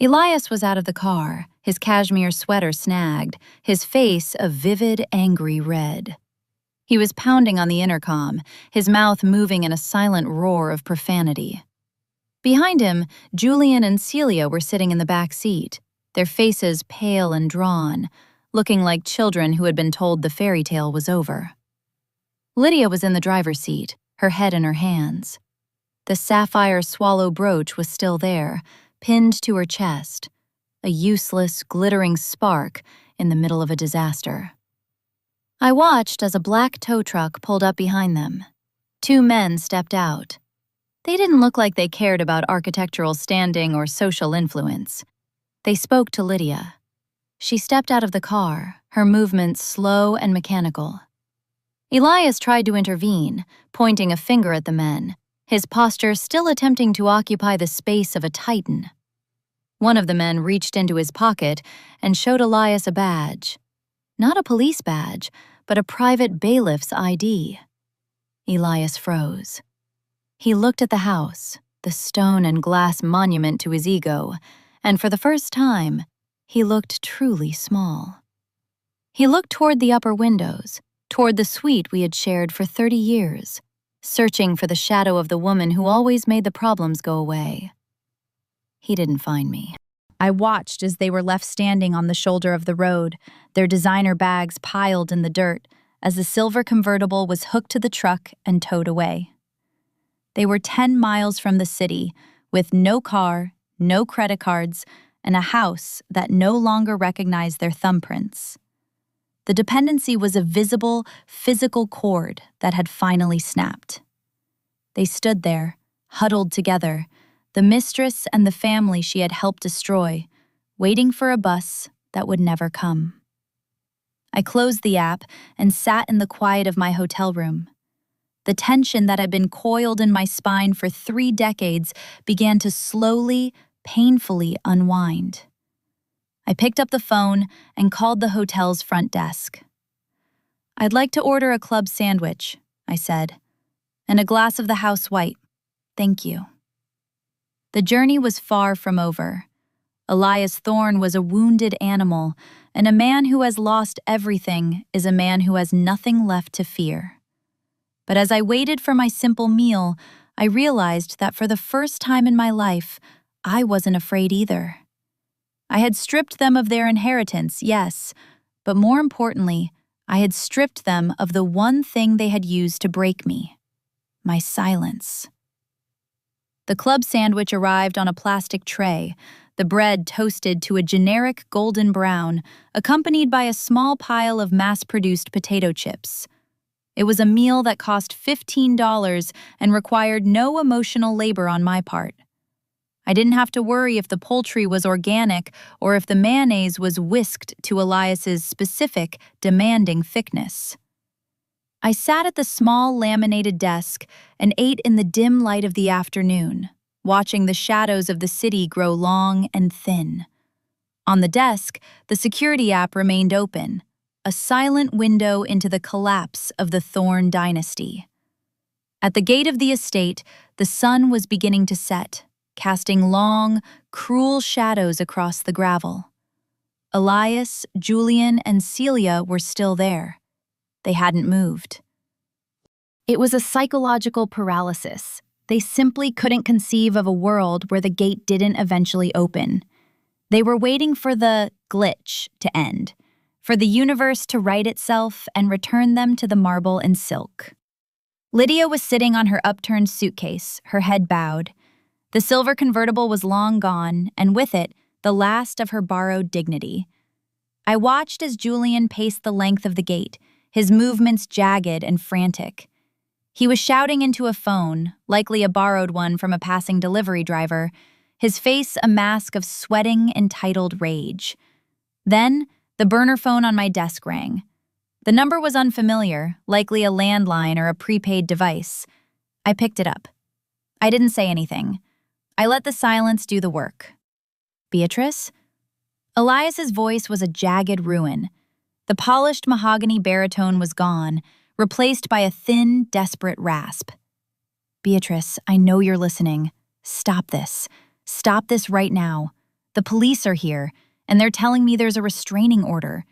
Elias was out of the car, his cashmere sweater snagged, his face a vivid, angry red. He was pounding on the intercom, his mouth moving in a silent roar of profanity. Behind him, Julian and Celia were sitting in the back seat, their faces pale and drawn, looking like children who had been told the fairy tale was over. Lydia was in the driver's seat, her head in her hands. The sapphire swallow brooch was still there, pinned to her chest, a useless, glittering spark in the middle of a disaster. I watched as a black tow truck pulled up behind them. Two men stepped out. They didn't look like they cared about architectural standing or social influence. They spoke to Lydia. She stepped out of the car, her movements slow and mechanical. Elias tried to intervene, pointing a finger at the men, his posture still attempting to occupy the space of a titan. One of the men reached into his pocket and showed Elias a badge. Not a police badge, but a private bailiff's ID. Elias froze. He looked at the house, the stone and glass monument to his ego, and for the first time, he looked truly small. He looked toward the upper windows, toward the suite we had shared for 30 years, searching for the shadow of the woman who always made the problems go away. He didn't find me. I watched as they were left standing on the shoulder of the road, their designer bags piled in the dirt, as the silver convertible was hooked to the truck and towed away. They were 10 miles from the city, with no car, no credit cards, and a house that no longer recognized their thumbprints. The dependency was a visible, physical cord that had finally snapped. They stood there, huddled together, the mistress and the family she had helped destroy, waiting for a bus that would never come. I closed the app and sat in the quiet of my hotel room. The tension that had been coiled in my spine for 3 decades began to slowly, painfully unwind. I picked up the phone and called the hotel's front desk. "I'd like to order a club sandwich," I said, "and a glass of the house white. Thank you." The journey was far from over. Elias Thorne was a wounded animal, and a man who has lost everything is a man who has nothing left to fear. But as I waited for my simple meal, I realized that for the first time in my life, I wasn't afraid either. I had stripped them of their inheritance, yes, but more importantly, I had stripped them of the one thing they had used to break me: my silence. The club sandwich arrived on a plastic tray, the bread toasted to a generic golden brown, accompanied by a small pile of mass-produced potato chips. It was a meal that cost $15 and required no emotional labor on my part. I didn't have to worry if the poultry was organic or if the mayonnaise was whisked to Elias's specific, demanding thickness. I sat at the small laminated desk and ate in the dim light of the afternoon, watching the shadows of the city grow long and thin. On the desk, the security app remained open, a silent window into the collapse of the Thorne dynasty. At the gate of the estate, the sun was beginning to set, casting long, cruel shadows across the gravel. Elias, Julian, and Celia were still there. They hadn't moved. It was a psychological paralysis, They simply couldn't conceive of a world where the gate didn't eventually open. They were waiting for the glitch to end, for the universe to right itself and return them to the marble and silk. Lydia was sitting on her upturned suitcase, her head bowed. The silver convertible was long gone, and with it, the last of her borrowed dignity. I watched as Julian paced the length of the gate, his movements jagged and frantic. He was shouting into a phone, likely a borrowed one from a passing delivery driver, his face a mask of sweating, entitled rage. Then, the burner phone on my desk rang. The number was unfamiliar, likely a landline or a prepaid device. I picked it up. I didn't say anything. I let the silence do the work. Beatrice? Elias's voice was a jagged ruin. The polished mahogany baritone was gone, replaced by a thin, desperate rasp. Beatrice, I know you're listening. Stop this. Stop this right now. The police are here, and they're telling me there's a restraining order.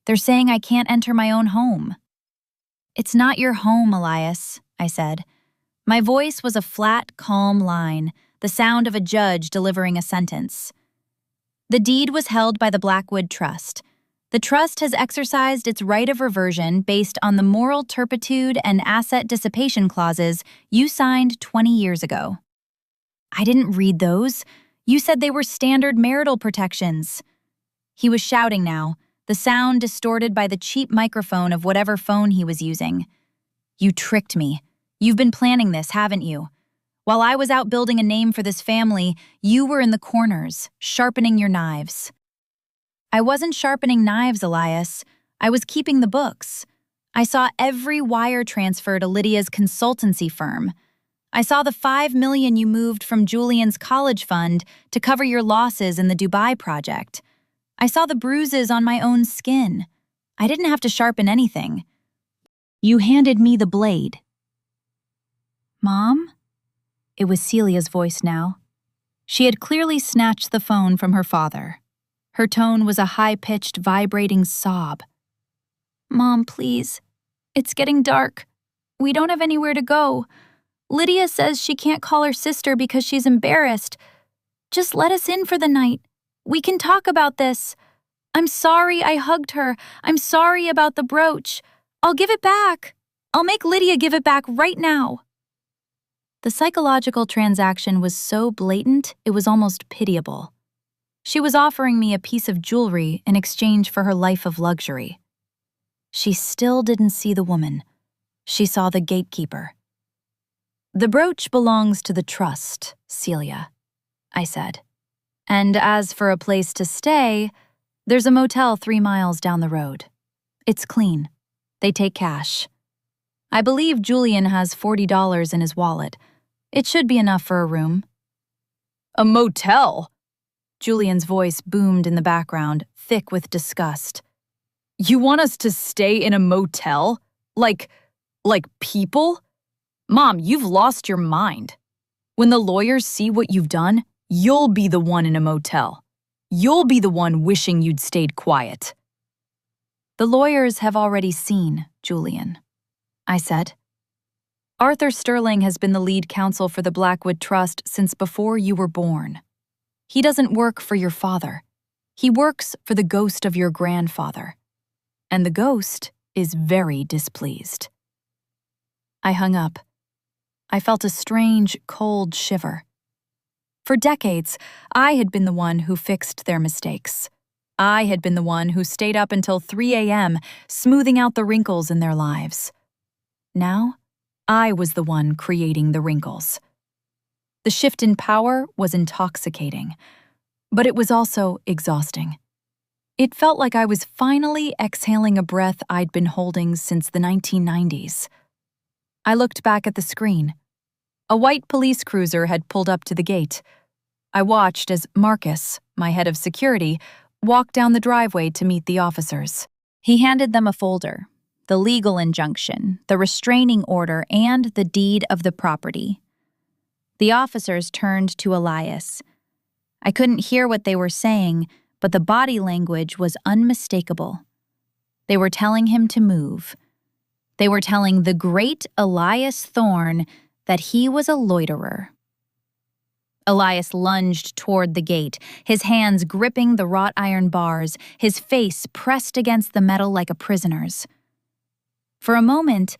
They're saying I can't enter my own home. It's not your home, Elias, I said. My voice was a flat, calm line, the sound of a judge delivering a sentence. The deed was held by the Blackwood Trust. The trust has exercised its right of reversion based on the moral turpitude and asset dissipation clauses you signed 20 years ago. I didn't read those. You said they were standard marital protections. He was shouting now, the sound distorted by the cheap microphone of whatever phone he was using. You tricked me. You've been planning this, haven't you? While I was out building a name for this family, you were in the corners, sharpening your knives. I wasn't sharpening knives, Elias. I was keeping the books. I saw every wire transfer to Lydia's consultancy firm. I saw the $5 million you moved from Julian's college fund to cover your losses in the Dubai project. I saw the bruises on my own skin. I didn't have to sharpen anything. You handed me the blade. Mom? It was Celia's voice now. She had clearly snatched the phone from her father. Her tone was a high-pitched, vibrating sob. Mom, please. It's getting dark. We don't have anywhere to go. Lydia says she can't call her sister because she's embarrassed. Just let us in for the night. We can talk about this. I'm sorry I hugged her. I'm sorry about the brooch. I'll give it back. I'll make Lydia give it back right now. The psychological transaction was so blatant, it was almost pitiable. She was offering me a piece of jewelry in exchange for her life of luxury. She still didn't see the woman. She saw the gatekeeper. The brooch belongs to the trust, Celia, I said. And as for a place to stay, there's a motel 3 miles down the road. It's clean. They take cash. I believe Julian has $40 in his wallet. It should be enough for a room. A motel? Julian's voice boomed in the background, thick with disgust. You want us to stay in a motel? Like people? Mom, you've lost your mind. When the lawyers see what you've done, you'll be the one in a motel. You'll be the one wishing you'd stayed quiet. The lawyers have already seen Julian, I said. Arthur Sterling has been the lead counsel for the Blackwood Trust since before you were born. He doesn't work for your father. He works for the ghost of your grandfather. And the ghost is very displeased. I hung up. I felt a strange, cold shiver. For decades, I had been the one who fixed their mistakes. I had been the one who stayed up until 3 a.m., smoothing out the wrinkles in their lives. Now, I was the one creating the wrinkles. The shift in power was intoxicating, but it was also exhausting. It felt like I was finally exhaling a breath I'd been holding since the 1990s. I looked back at the screen. A white police cruiser had pulled up to the gate. I watched as Marcus, my head of security, walked down the driveway to meet the officers. He handed them a folder, the legal injunction, the restraining order, and the deed of the property. The officers turned to Elias. I couldn't hear what they were saying, but the body language was unmistakable. They were telling him to move. They were telling the great Elias Thorne that he was a loiterer. Elias lunged toward the gate, his hands gripping the wrought iron bars, his face pressed against the metal like a prisoner's. For a moment,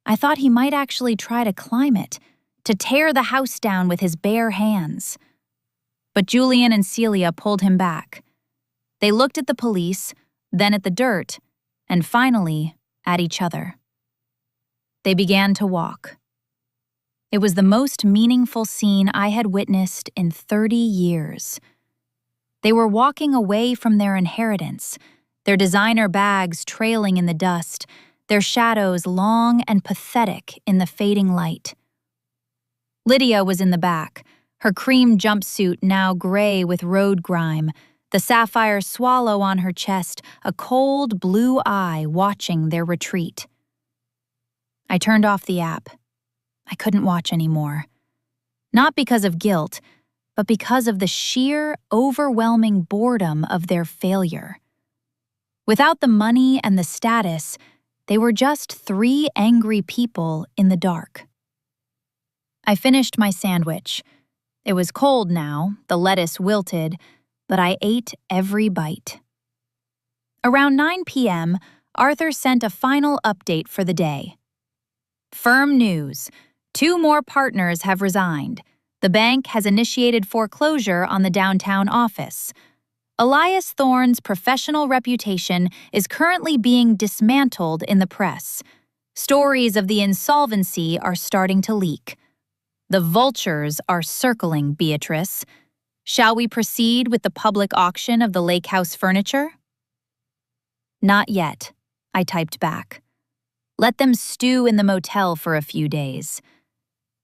I thought he might actually try to climb it, to tear the house down with his bare hands. But Julian and Celia pulled him back. They looked at the police, then at the dirt, and finally at each other. They began to walk. It was the most meaningful scene I had witnessed in 30 years. They were walking away from their inheritance, their designer bags trailing in the dust, their shadows long and pathetic in the fading light. Lydia was in the back, her cream jumpsuit now gray with road grime, the sapphire swallow on her chest, a cold blue eye watching their retreat. I turned off the app. I couldn't watch anymore. Not because of guilt, but because of the sheer, overwhelming boredom of their failure. Without the money and the status, they were just 3 angry people in the dark. I finished my sandwich. It was cold now, the lettuce wilted, but I ate every bite. Around 9 p.m., Arthur sent a final update for the day. Firm news. 2 more partners have resigned. The bank has initiated foreclosure on the downtown office. Elias Thorne's professional reputation is currently being dismantled in the press. Stories of the insolvency are starting to leak. The vultures are circling, Beatrice. Shall we proceed with the public auction of the lake house furniture? Not yet, I typed back. Let them stew in the motel for a few days.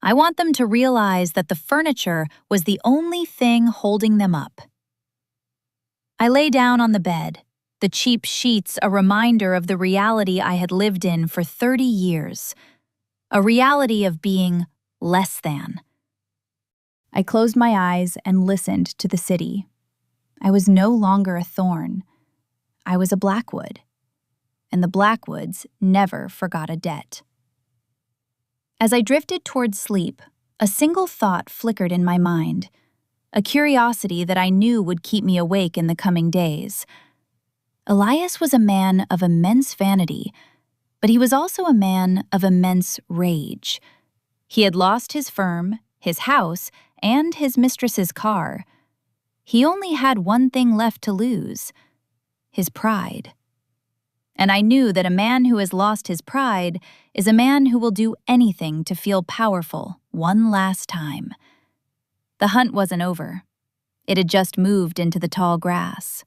I want them to realize that the furniture was the only thing holding them up. I lay down on the bed, the cheap sheets a reminder of the reality I had lived in for 30 years, a reality of being less than. I closed my eyes and listened to the city. I was no longer a thorn. I was a Blackwood, and the Blackwoods never forgot a debt. As I drifted toward sleep, a single thought flickered in my mind, a curiosity that I knew would keep me awake in the coming days. Elias was a man of immense vanity, but he was also a man of immense rage. He had lost his firm, his house, and his mistress's car. He only had one thing left to lose: his pride. And I knew that a man who has lost his pride is a man who will do anything to feel powerful one last time. The hunt wasn't over. It had just moved into the tall grass.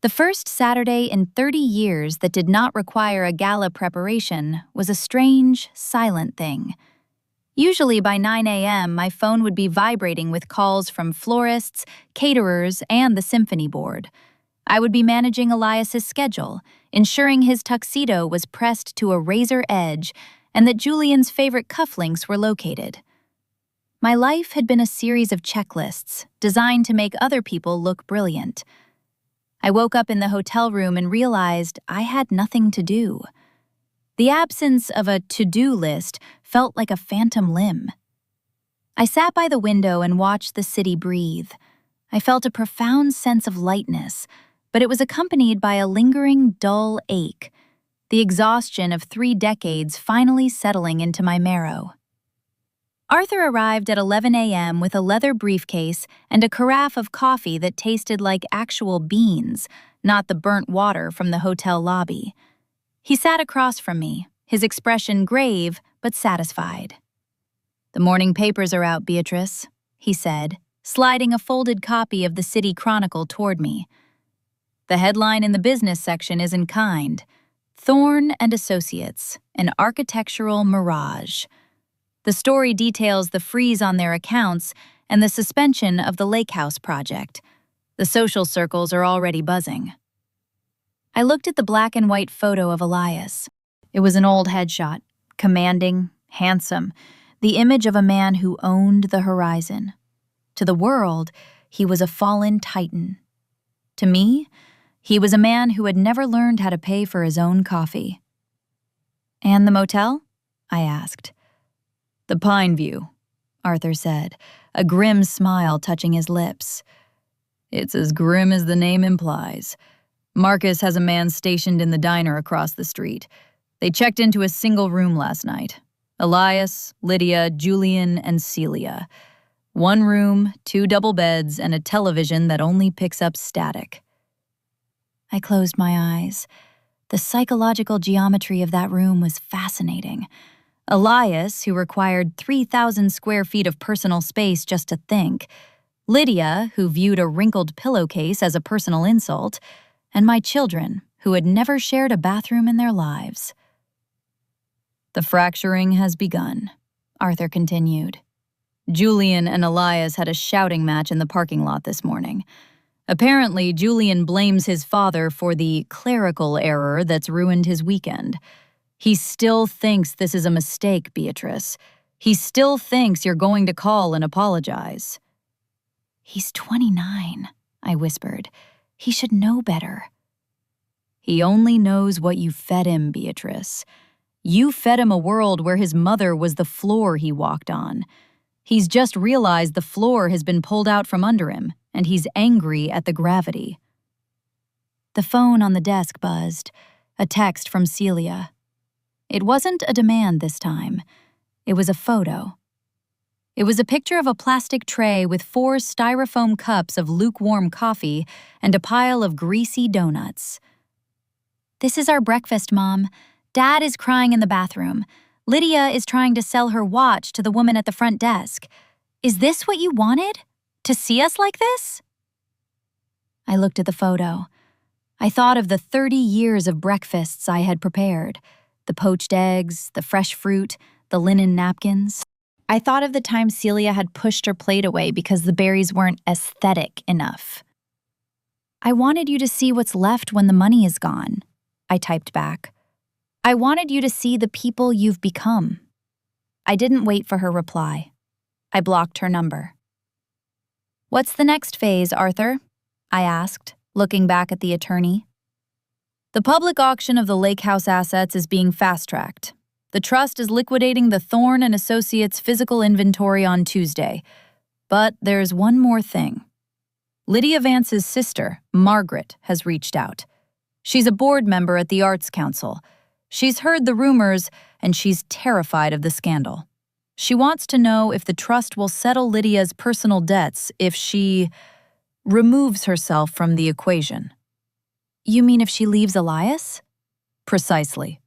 The first Saturday in 30 years that did not require a gala preparation was a strange, silent thing. Usually by 9 a.m., my phone would be vibrating with calls from florists, caterers, and the symphony board. I would be managing Elias's schedule, ensuring his tuxedo was pressed to a razor edge and that Julian's favorite cufflinks were located. My life had been a series of checklists designed to make other people look brilliant. I woke up in the hotel room and realized I had nothing to do. The absence of a to-do list felt like a phantom limb. I sat by the window and watched the city breathe. I felt a profound sense of lightness, but it was accompanied by a lingering, dull ache, the exhaustion of 3 decades finally settling into my marrow. Arthur arrived at 11 a.m. with a leather briefcase and a carafe of coffee that tasted like actual beans, not the burnt water from the hotel lobby. He sat across from me, his expression grave but satisfied. "The morning papers are out, Beatrice," he said, sliding a folded copy of the City Chronicle toward me. The headline in the business section isn't kind. Thorne and Associates, an architectural mirage. The story details the freeze on their accounts and the suspension of the lake house project. The social circles are already buzzing. I looked at the black and white photo of Elias. It was an old headshot, commanding, handsome, the image of a man who owned the horizon. To the world, he was a fallen titan. To me, he was a man who had never learned how to pay for his own coffee. "And the motel?" I asked. "The Pine View," Arthur said, a grim smile touching his lips. "It's as grim as the name implies. Marcus has a man stationed in the diner across the street. They checked into a single room last night. Elias, Lydia, Julian, and Celia. One room, 2 double beds, and a television that only picks up static." I closed my eyes. The psychological geometry of that room was fascinating. Elias, who required 3,000 square feet of personal space just to think. Lydia, who viewed a wrinkled pillowcase as a personal insult. And my children, who had never shared a bathroom in their lives. "The fracturing has begun," Arthur continued. "Julian and Elias had a shouting match in the parking lot this morning. Apparently, Julian blames his father for the clerical error that's ruined his weekend. He still thinks this is a mistake, Beatrice. He still thinks you're going to call and apologize." "He's 29, I whispered. "He should know better." "He only knows what you fed him, Beatrice. You fed him a world where his mother was the floor he walked on. He's just realized the floor has been pulled out from under him, and he's angry at the gravity." The phone on the desk buzzed, a text from Celia. It wasn't a demand this time. It was a photo. It was a picture of a plastic tray with 4 styrofoam cups of lukewarm coffee and a pile of greasy donuts. "This is our breakfast, Mom. Dad is crying in the bathroom. Lydia is trying to sell her watch to the woman at the front desk. Is this what you wanted? To see us like this?" I looked at the photo. I thought of the 30 years of breakfasts I had prepared. The poached eggs, the fresh fruit, the linen napkins. I thought of the time Celia had pushed her plate away because the berries weren't aesthetic enough. "I wanted you to see what's left when the money is gone," I typed back. "I wanted you to see the people you've become." I didn't wait for her reply. I blocked her number. "What's the next phase, Arthur?" I asked, looking back at the attorney. "The public auction of the Lake House assets is being fast-tracked. The trust is liquidating the Thorne and Associates physical inventory on Tuesday. But there's one more thing. Lydia Vance's sister, Margaret, has reached out. She's a board member at the Arts Council. She's heard the rumors, and she's terrified of the scandal. She wants to know if the trust will settle Lydia's personal debts if she removes herself from the equation." "You mean if she leaves Elias?" "Precisely.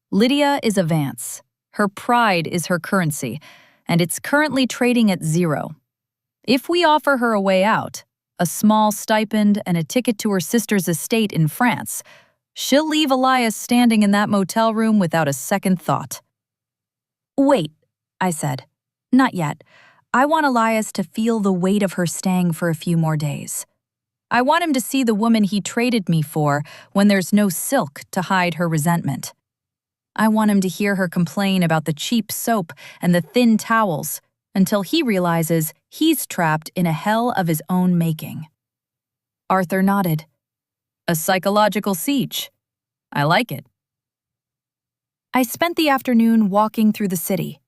Lydia is a Vance. Her pride is her currency, and it's currently trading at 0. If we offer her a way out, a small stipend and a ticket to her sister's estate in France, she'll leave Elias standing in that motel room without a second thought." "Wait," I said. "Not yet. I want Elias to feel the weight of her staying for a few more days. I want him to see the woman he traded me for when there's no silk to hide her resentment. I want him to hear her complain about the cheap soap and the thin towels until he realizes he's trapped in a hell of his own making." Arthur nodded. "A psychological siege. I like it." I spent the afternoon walking through the city.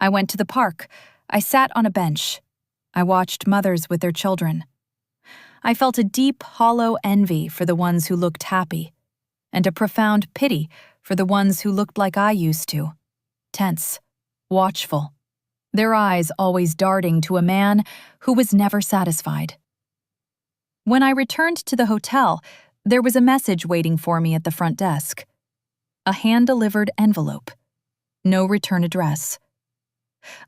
I went to the park. I sat on a bench. I watched mothers with their children. I felt a deep, hollow envy for the ones who looked happy, and a profound pity for the ones who looked like I used to, tense, watchful, their eyes always darting to a man who was never satisfied. When I returned to the hotel, there was a message waiting for me at the front desk. A hand-delivered envelope. No return address.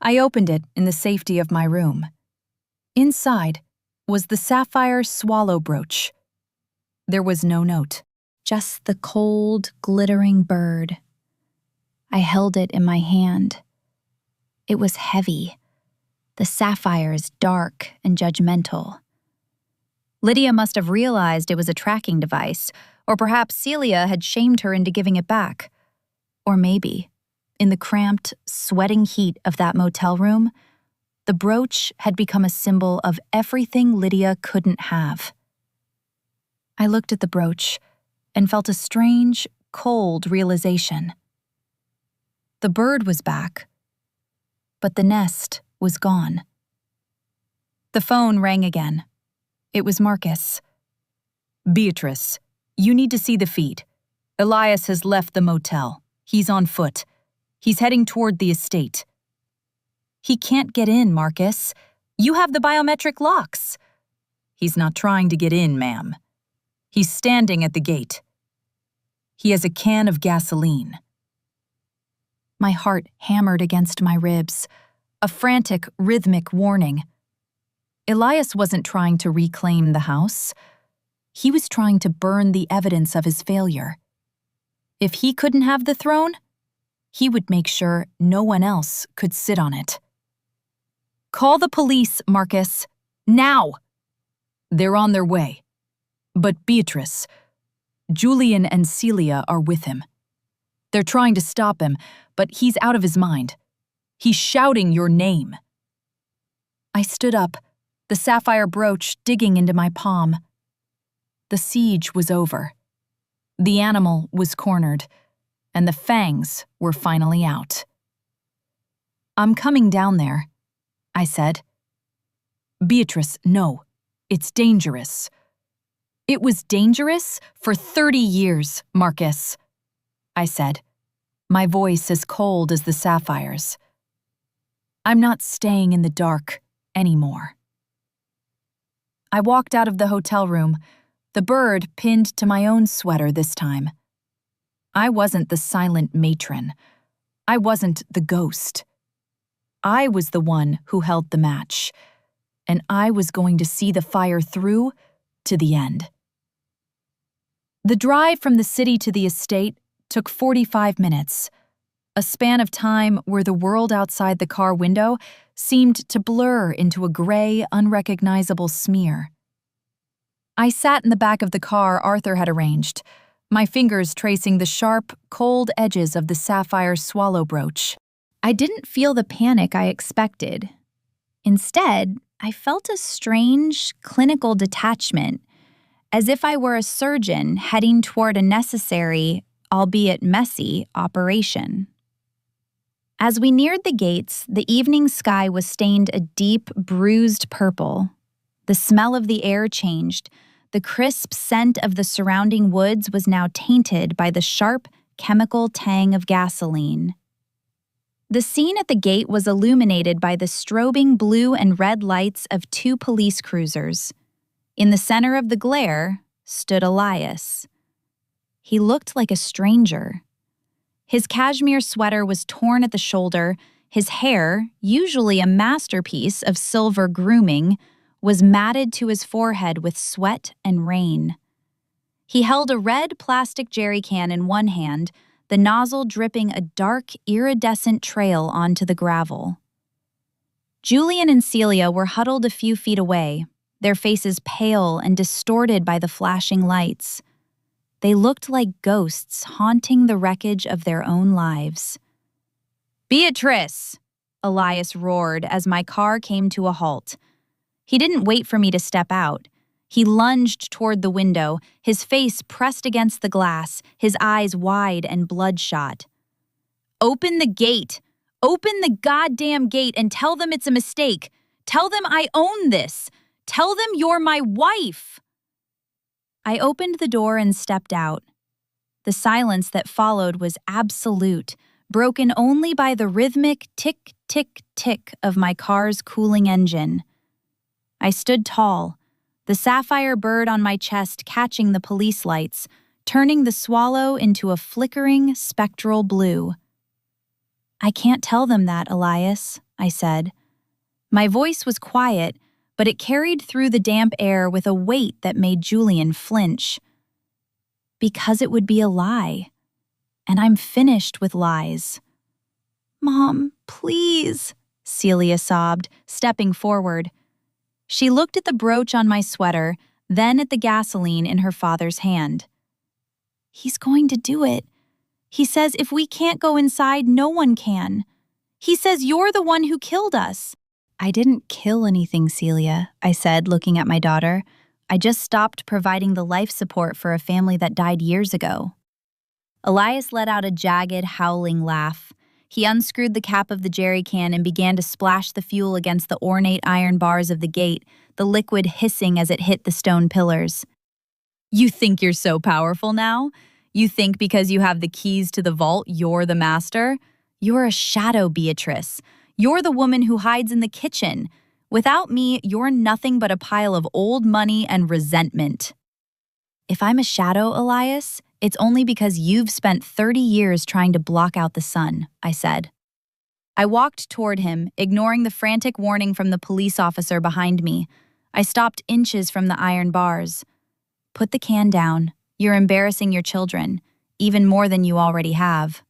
I opened it in the safety of my room. Inside was the sapphire swallow brooch. There was no note. Just the cold, glittering bird. I held it in my hand. It was heavy, the sapphires dark and judgmental. Lydia must have realized it was a tracking device, or perhaps Celia had shamed her into giving it back. Or maybe, in the cramped, sweating heat of that motel room, the brooch had become a symbol of everything Lydia couldn't have. I looked at the brooch and felt a strange, cold realization. The bird was back, but the nest was gone. The phone rang again. It was Marcus. Beatrice, you need to see the feed. Elias has left the motel. He's on foot. He's heading toward the estate. He can't get in, Marcus. You have the biometric locks. He's not trying to get in, ma'am. He's standing at the gate. He has a can of gasoline. My heart hammered against my ribs, a frantic, rhythmic warning. Elias wasn't trying to reclaim the house. He was trying to burn the evidence of his failure. If he couldn't have the throne, he would make sure no one else could sit on it. Call the police, Marcus. Now! They're on their way. But Beatrice, Julian and Celia are with him. They're trying to stop him, but he's out of his mind. He's shouting your name. I stood up, the sapphire brooch digging into my palm. The siege was over. The animal was cornered, and the fangs were finally out. I'm coming down there, I said. Beatrice, no. It's dangerous. It was dangerous for 30 years, Marcus, I said, my voice as cold as the sapphires. I'm not staying in the dark anymore. I walked out of the hotel room, the bird pinned to my own sweater this time. I wasn't the silent matron. I wasn't the ghost. I was the one who held the match, and I was going to see the fire through to the end. The drive from the city to the estate took 45 minutes, a span of time where the world outside the car window seemed to blur into a gray, unrecognizable smear. I sat in the back of the car Arthur had arranged, my fingers tracing the sharp, cold edges of the sapphire swallow brooch. I didn't feel the panic I expected. Instead, I felt a strange, clinical detachment, as if I were a surgeon heading toward a necessary, albeit messy, operation. As we neared the gates, the evening sky was stained a deep, bruised purple. The smell of the air changed. The crisp scent of the surrounding woods was now tainted by the sharp, chemical tang of gasoline. The scene at the gate was illuminated by the strobing blue and red lights of 2 police cruisers. In the center of the glare stood Elias. He looked like a stranger. His cashmere sweater was torn at the shoulder. His hair, usually a masterpiece of silver grooming, was matted to his forehead with sweat and rain. He held a red plastic jerry can in one hand, the nozzle dripping a dark, iridescent trail onto the gravel. Julian and Celia were huddled a few feet away, their faces pale and distorted by the flashing lights. They looked like ghosts haunting the wreckage of their own lives. "Beatrice!" Elias roared as my car came to a halt. He didn't wait for me to step out. He lunged toward the window, his face pressed against the glass, his eyes wide and bloodshot. "Open the gate! Open the goddamn gate and tell them it's a mistake! Tell them I own this! Tell them you're my wife!" I opened the door and stepped out. The silence that followed was absolute, broken only by the rhythmic tick, tick, tick of my car's cooling engine. I stood tall, the sapphire bird on my chest catching the police lights, turning the swallow into a flickering, spectral blue. "I can't tell them that, Elias," I said. My voice was quiet, but it carried through the damp air with a weight that made Julian flinch. Because it would be a lie, and I'm finished with lies. "Mom, please," Celia sobbed, stepping forward. She looked at the brooch on my sweater, then at the gasoline in her father's hand. "He's going to do it. He says if we can't go inside, no one can. He says you're the one who killed us." "I didn't kill anything, Celia," I said, looking at my daughter. "I just stopped providing the life support for a family that died years ago." Elias let out a jagged, howling laugh. He unscrewed the cap of the jerry can and began to splash the fuel against the ornate iron bars of the gate, the liquid hissing as it hit the stone pillars. You think you're so powerful now? You think because you have the keys to the vault, you're the master? You're a shadow, Beatrice. You're the woman who hides in the kitchen. Without me, you're nothing but a pile of old money and resentment. If I'm a shadow, Elias, it's only because you've spent 30 years trying to block out the sun, I said. I walked toward him, ignoring the frantic warning from the police officer behind me. I stopped inches from the iron bars. Put the can down. You're embarrassing your children, even more than you already have.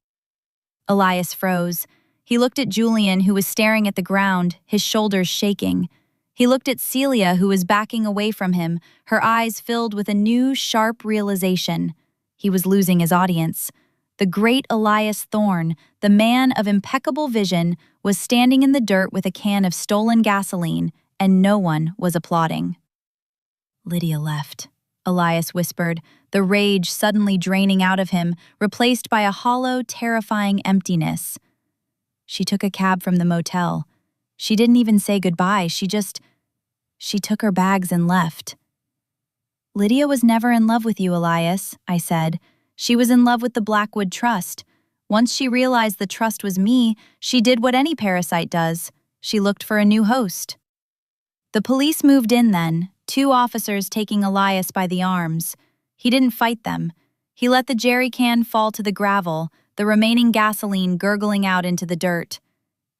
Elias froze. He looked at Julian, who was staring at the ground, his shoulders shaking. He looked at Celia, who was backing away from him, her eyes filled with a new, sharp realization. He was losing his audience. The great Elias Thorne, the man of impeccable vision, was standing in the dirt with a can of stolen gasoline, and no one was applauding. Lydia left, Elias whispered, the rage suddenly draining out of him, replaced by a hollow, terrifying emptiness. She took a cab from the motel. She didn't even say goodbye, she took her bags and left. Lydia was never in love with you, Elias, I said. She was in love with the Blackwood Trust. Once she realized the trust was me, she did what any parasite does. She looked for a new host. The police moved in then, 2 officers taking Elias by the arms. He didn't fight them. He let the jerry can fall to the gravel, the remaining gasoline gurgling out into the dirt.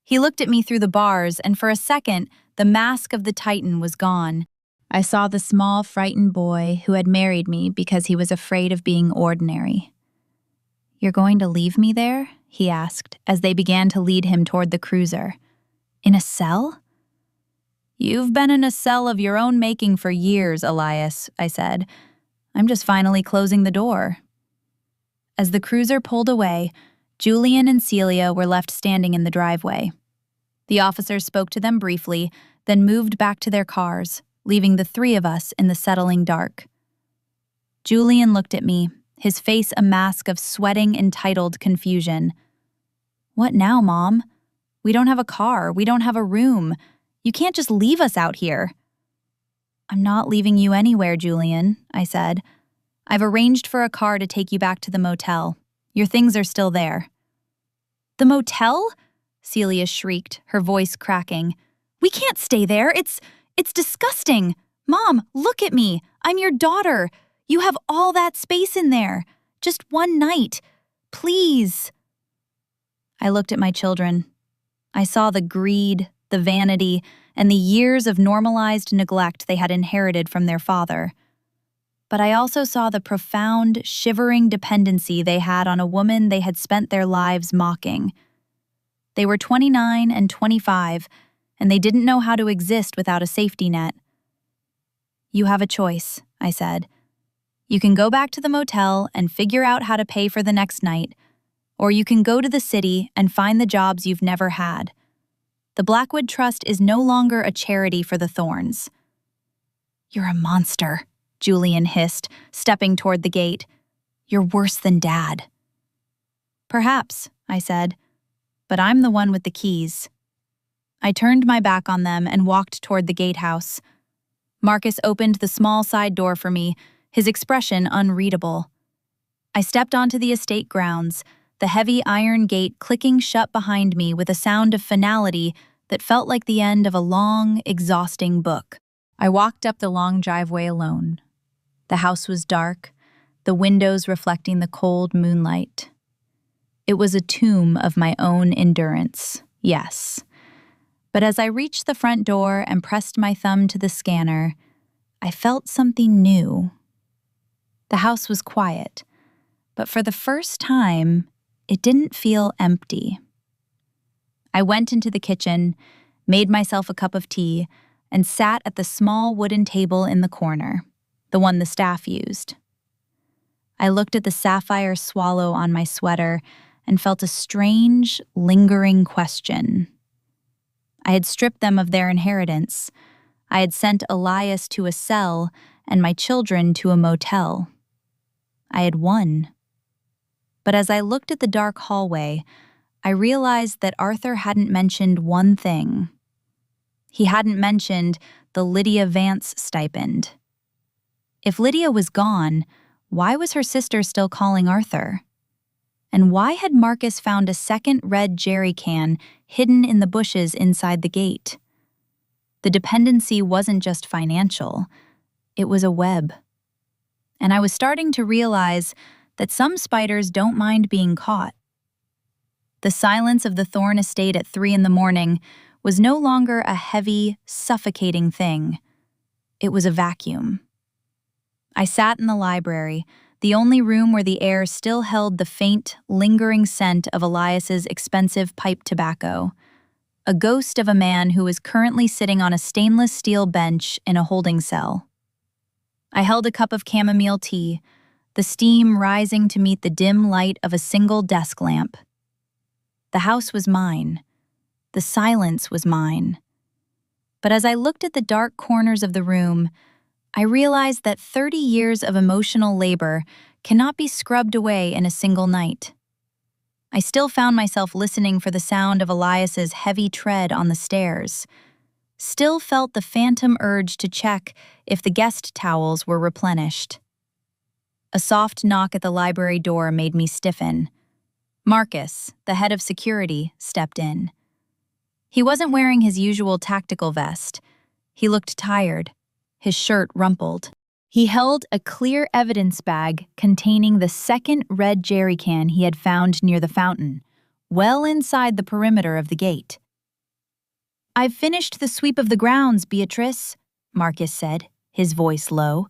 He looked at me through the bars, and for a second, the mask of the Titan was gone. I saw the small, frightened boy who had married me because he was afraid of being ordinary. You're going to leave me there? He asked, as they began to lead him toward the cruiser. In a cell? You've been in a cell of your own making for years, Elias, I said. I'm just finally closing the door. As the cruiser pulled away, Julian and Celia were left standing in the driveway. The officers spoke to them briefly, then moved back to their cars, leaving the 3 of us in the settling dark. Julian looked at me, his face a mask of sweating, entitled confusion. What now, Mom? We don't have a car, we don't have a room. You can't just leave us out here. I'm not leaving you anywhere, Julian, I said. I've arranged for a car to take you back to the motel. Your things are still there. The motel? Celia shrieked, her voice cracking. We can't stay there. It's disgusting. Mom, look at me. I'm your daughter. You have all that space in there. Just one night. Please. I looked at my children. I saw the greed, the vanity, and the years of normalized neglect they had inherited from their father. But I also saw the profound, shivering dependency they had on a woman they had spent their lives mocking. They were 29 and 25, and they didn't know how to exist without a safety net. You have a choice, I said. You can go back to the motel and figure out how to pay for the next night, or you can go to the city and find the jobs you've never had. The Blackwood Trust is no longer a charity for the Thorns. You're a monster, Julian hissed, stepping toward the gate. You're worse than Dad. Perhaps, I said, but I'm the one with the keys. I turned my back on them and walked toward the gatehouse. Marcus opened the small side door for me, his expression unreadable. I stepped onto the estate grounds, the heavy iron gate clicking shut behind me with a sound of finality that felt like the end of a long, exhausting book. I walked up the long driveway alone. The house was dark, the windows reflecting the cold moonlight. It was a tomb of my own endurance, yes. But as I reached the front door and pressed my thumb to the scanner, I felt something new. The house was quiet, but for the first time, it didn't feel empty. I went into the kitchen, made myself a cup of tea, and sat at the small wooden table in the corner, the one the staff used. I looked at the sapphire swallow on my sweater and felt a strange, lingering question. I had stripped them of their inheritance. I had sent Elias to a cell and my children to a motel. I had won. But as I looked at the dark hallway, I realized that Arthur hadn't mentioned one thing. He hadn't mentioned the Lydia Vance stipend. If Lydia was gone, why was her sister still calling Arthur? And why had Marcus found a second red jerry can hidden in the bushes inside the gate? The dependency wasn't just financial, it was a web. And I was starting to realize that some spiders don't mind being caught. The silence of the Thorne estate at 3 a.m. was no longer a heavy, suffocating thing. It was a vacuum. I sat in the library, the only room where the air still held the faint, lingering scent of Elias's expensive pipe tobacco, a ghost of a man who was currently sitting on a stainless steel bench in a holding cell. I held a cup of chamomile tea, the steam rising to meet the dim light of a single desk lamp. The house was mine. The silence was mine. But as I looked at the dark corners of the room, I realized that 30 years of emotional labor cannot be scrubbed away in a single night. I still found myself listening for the sound of Elias's heavy tread on the stairs, still felt the phantom urge to check if the guest towels were replenished. A soft knock at the library door made me stiffen. Marcus, the head of security, stepped in. He wasn't wearing his usual tactical vest. He looked tired, his shirt rumpled. He held a clear evidence bag containing the second red jerry can he had found near the fountain, well inside the perimeter of the gate. "I've finished the sweep of the grounds, Beatrice," Marcus said, his voice low.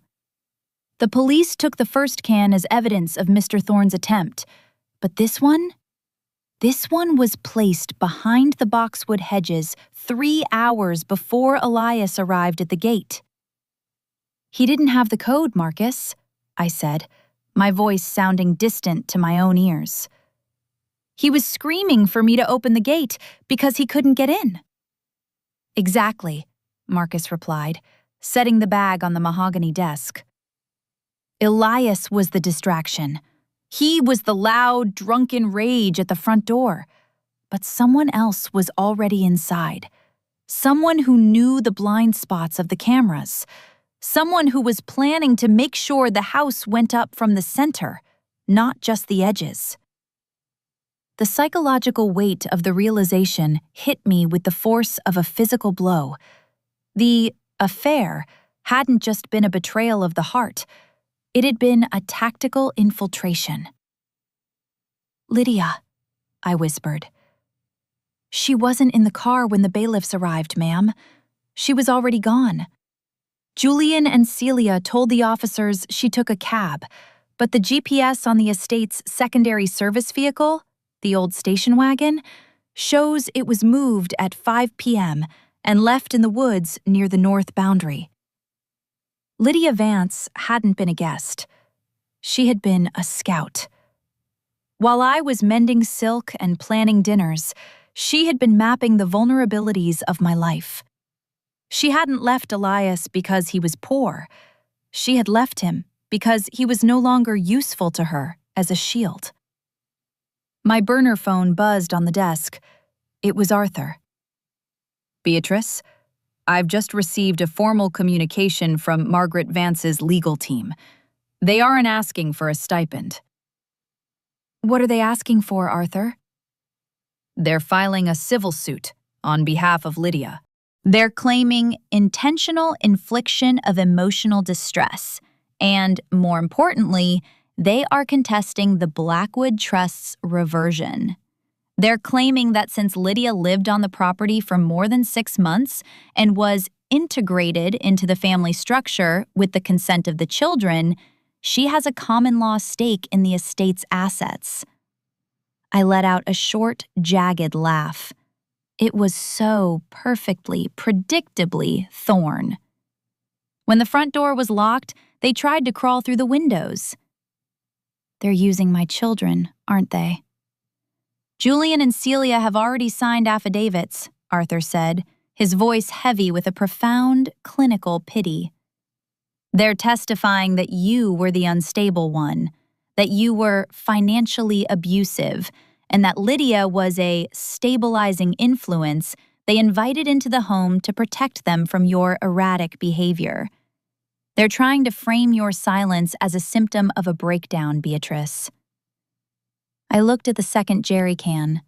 "The police took the first can as evidence of Mr. Thorne's attempt, but this one was placed behind the boxwood hedges 3 hours before Elias arrived at the gate." "He didn't have the code, Marcus," I said, my voice sounding distant to my own ears. "He was screaming for me to open the gate because he couldn't get in." "Exactly," Marcus replied, setting the bag on the mahogany desk. "Elias was the distraction. He was the loud, drunken rage at the front door. But someone else was already inside. Someone who knew the blind spots of the cameras. Someone who was planning to make sure the house went up from the center, not just the edges." The psychological weight of the realization hit me with the force of a physical blow. The affair hadn't just been a betrayal of the heart. It had been a tactical infiltration. "Lydia," I whispered. "She wasn't in the car when the bailiffs arrived, ma'am. She was already gone. Julian and Celia told the officers she took a cab, but the GPS on the estate's secondary service vehicle, the old station wagon, shows it was moved at 5 p.m. and left in the woods near the north boundary." Lydia Vance hadn't been a guest. She had been a scout. While I was mending silk and planning dinners, she had been mapping the vulnerabilities of my life. She hadn't left Elias because he was poor. She had left him because he was no longer useful to her as a shield. My burner phone buzzed on the desk. It was Arthur. "Beatrice, I've just received a formal communication from Margaret Vance's legal team. They aren't asking for a stipend." "What are they asking for, Arthur?" "They're filing a civil suit on behalf of Lydia. They're claiming intentional infliction of emotional distress, and, more importantly, they are contesting the Blackwood Trust's reversion. They're claiming that since Lydia lived on the property for more than 6 months and was integrated into the family structure with the consent of the children, she has a common law stake in the estate's assets." I let out a short, jagged laugh. It was so perfectly, predictably Thorne. When the front door was locked, they tried to crawl through the windows. "They're using my children, aren't they?" "Julian and Celia have already signed affidavits," Arthur said, his voice heavy with a profound, clinical pity. "They're testifying that you were the unstable one, that you were financially abusive, and that Lydia was a stabilizing influence they invited into the home to protect them from your erratic behavior. They're trying to frame your silence as a symptom of a breakdown, Beatrice. I looked at the second jerry can.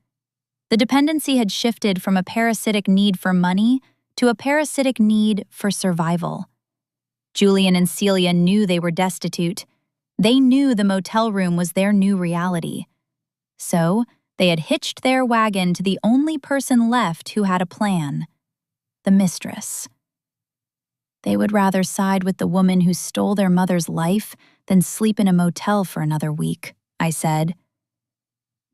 The dependency had shifted from a parasitic need for money to a parasitic need for survival. Julian and Celia knew they were destitute. They knew the motel room was their new reality. So, they had hitched their wagon to the only person left who had a plan: the mistress. They would rather side with the woman who stole their mother's life than sleep in a motel for another week, I said.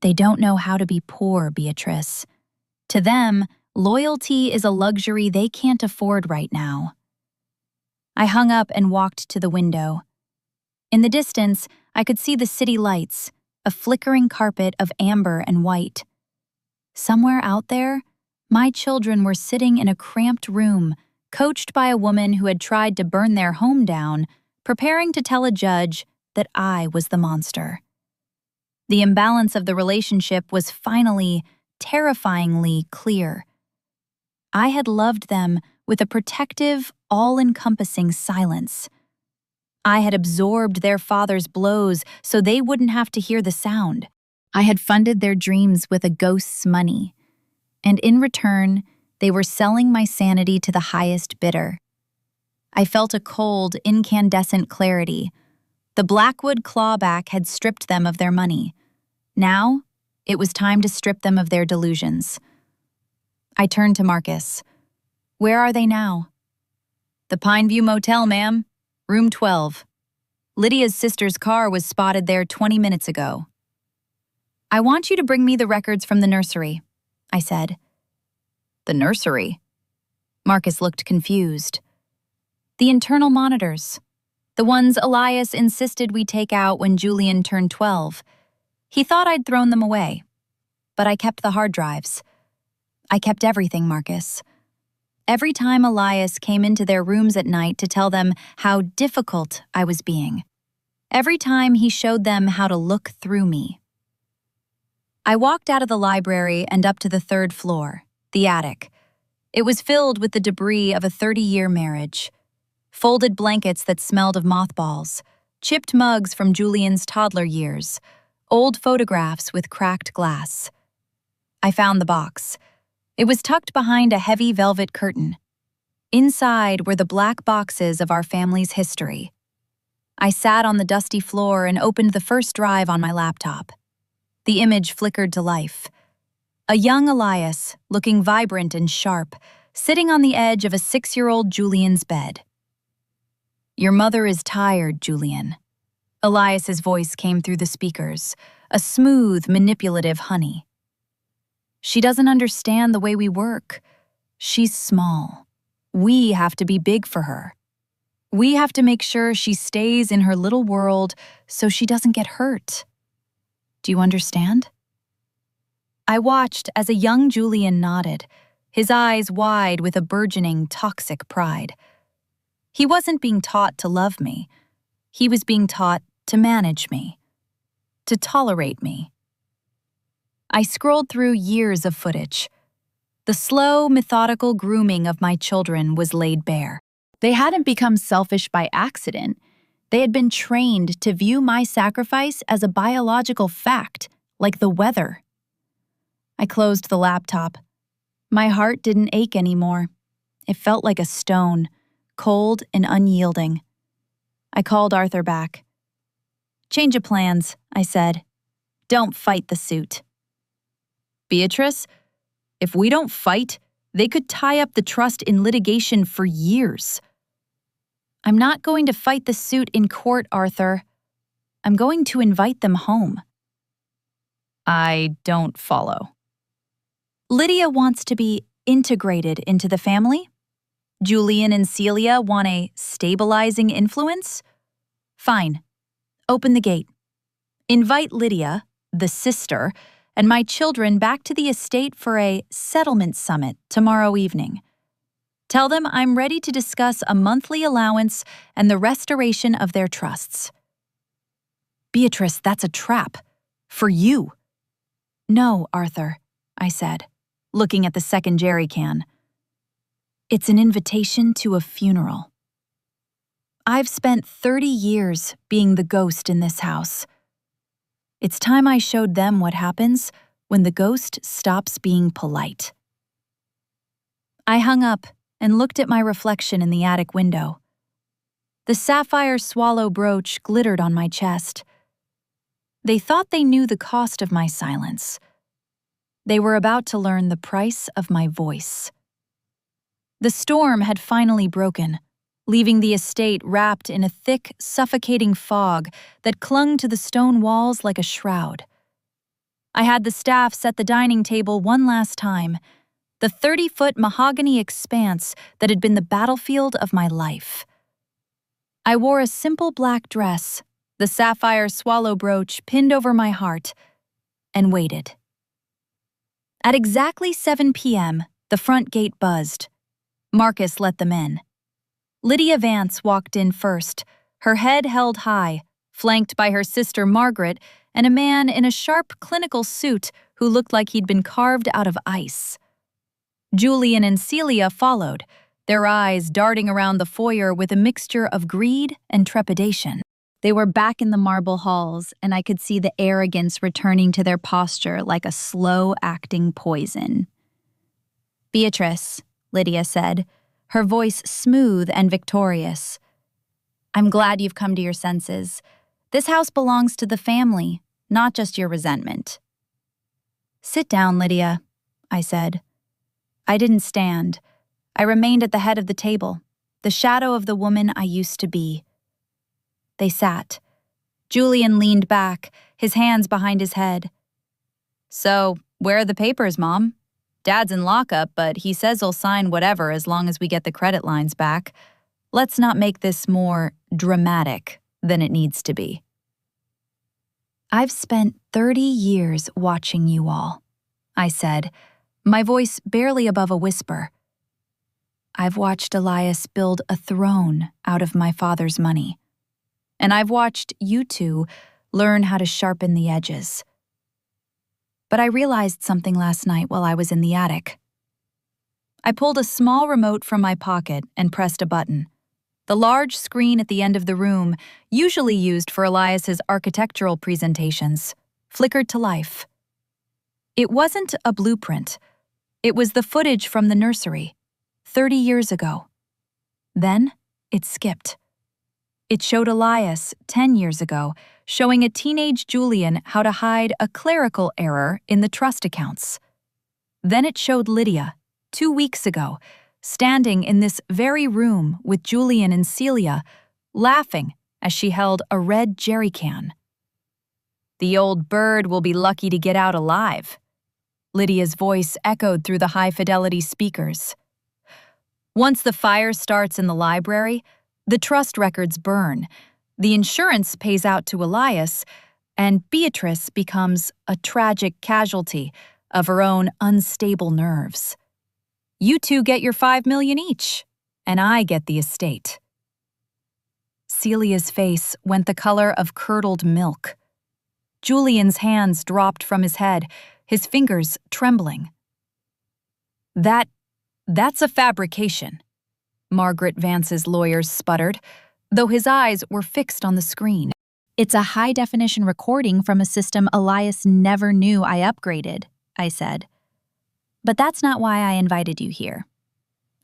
They don't know how to be poor, Beatrice. To them, loyalty is a luxury they can't afford right now. I hung up and walked to the window. In the distance, I could see the city lights, a flickering carpet of amber and white. Somewhere out there, my children were sitting in a cramped room, coached by a woman who had tried to burn their home down, preparing to tell a judge that I was the monster. The imbalance of the relationship was finally, terrifyingly clear. I had loved them with a protective, all-encompassing silence. I had absorbed their father's blows so they wouldn't have to hear the sound. I had funded their dreams with a ghost's money, and in return, they were selling my sanity to the highest bidder. I felt a cold, incandescent clarity. The Blackwood clawback had stripped them of their money. Now, it was time to strip them of their delusions. I turned to Marcus. Where are they now? The Pineview Motel, ma'am. Room 12. Lydia's sister's car was spotted there 20 minutes ago. I want you to bring me the records from the nursery, I said. The nursery? Marcus looked confused. The internal monitors. The ones Elias insisted we take out when Julian turned 12. He thought I'd thrown them away. But I kept the hard drives. I kept everything, Marcus. Every time Elias came into their rooms at night to tell them how difficult I was being. Every time he showed them how to look through me. I walked out of the library and up to the third floor, the attic. It was filled with the debris of a 30-year marriage. Folded blankets that smelled of mothballs, chipped mugs from Julian's toddler years, old photographs with cracked glass. I found the box. It was tucked behind a heavy velvet curtain. Inside were the black boxes of our family's history. I sat on the dusty floor and opened the first drive on my laptop. The image flickered to life. A young Elias, looking vibrant and sharp, sitting on the edge of a 6-year-old Julian's bed. Your mother is tired, Julian. Elias's voice came through the speakers, a smooth, manipulative honey. She doesn't understand the way we work. She's small. We have to be big for her. We have to make sure she stays in her little world so she doesn't get hurt. Do you understand? I watched as a young Julian nodded, his eyes wide with a burgeoning, toxic pride. He wasn't being taught to love me. He was being taught to manage me, to tolerate me. I scrolled through years of footage. The slow, methodical grooming of my children was laid bare. They hadn't become selfish by accident. They had been trained to view my sacrifice as a biological fact, like the weather. I closed the laptop. My heart didn't ache anymore. It felt like a stone, cold and unyielding. I called Arthur back. Change of plans, I said. Don't fight the suit. Beatrice, if we don't fight, they could tie up the trust in litigation for years. I'm not going to fight the suit in court, Arthur. I'm going to invite them home. I don't follow. Lydia wants to be integrated into the family? Julian and Celia want a stabilizing influence? Fine. Open the gate. Invite Lydia, the sister, and my children back to the estate for a settlement summit tomorrow evening. Tell them I'm ready to discuss a monthly allowance and the restoration of their trusts. Beatrice, that's a trap. For you. "No, Arthur," I said, looking at the second jerry can. "It's an invitation to a funeral. I've spent 30 years being the ghost in this house. It's time I showed them what happens when the ghost stops being polite." I hung up and looked at my reflection in the attic window. The sapphire swallow brooch glittered on my chest. They thought they knew the cost of my silence. They were about to learn the price of my voice. The storm had finally broken, leaving the estate wrapped in a thick, suffocating fog that clung to the stone walls like a shroud. I had the staff set the dining table one last time, the 30-foot mahogany expanse that had been the battlefield of my life. I wore a simple black dress, the sapphire swallow brooch pinned over my heart, and waited. At exactly 7 p.m., the front gate buzzed. Marcus let them in. Lydia Vance walked in first, her head held high, flanked by her sister Margaret and a man in a sharp clinical suit who looked like he'd been carved out of ice. Julian and Celia followed, their eyes darting around the foyer with a mixture of greed and trepidation. They were back in the marble halls, and I could see the arrogance returning to their posture like a slow-acting poison. "Beatrice," Lydia said, her voice smooth and victorious. "I'm glad you've come to your senses. This house belongs to the family, not just your resentment." "Sit down, Lydia," I said. I didn't stand. I remained at the head of the table, the shadow of the woman I used to be. They sat. Julian leaned back, his hands behind his head. "So, where are the papers, Mom? Dad's in lockup, but he says he'll sign whatever as long as we get the credit lines back. Let's not make this more dramatic than it needs to be." "I've spent 30 years watching you all," I said, my voice barely above a whisper. "I've watched Elias build a throne out of my father's money. And I've watched you two learn how to sharpen the edges. But I realized something last night while I was in the attic." I pulled a small remote from my pocket and pressed a button. The large screen at the end of the room, usually used for Elias's architectural presentations, flickered to life. It wasn't a blueprint. It was the footage from the nursery, 30 years ago. Then it skipped. It showed Elias, 10 years ago, showing a teenage Julian how to hide a clerical error in the trust accounts. Then it showed Lydia, 2 weeks ago, standing in this very room with Julian and Celia, laughing as she held a red jerry can. "The old bird will be lucky to get out alive," Lydia's voice echoed through the high-fidelity speakers. "Once the fire starts in the library, the trust records burn, the insurance pays out to Elias, and Beatrice becomes a tragic casualty of her own unstable nerves. You two get your $5 million each, and I get the estate." Celia's face went the color of curdled milk. Julian's hands dropped from his head, his fingers trembling. That's a fabrication," Margaret Vance's lawyers sputtered, though his eyes were fixed on the screen. "It's a high-definition recording from a system Elias never knew I upgraded," I said. "But that's not why I invited you here.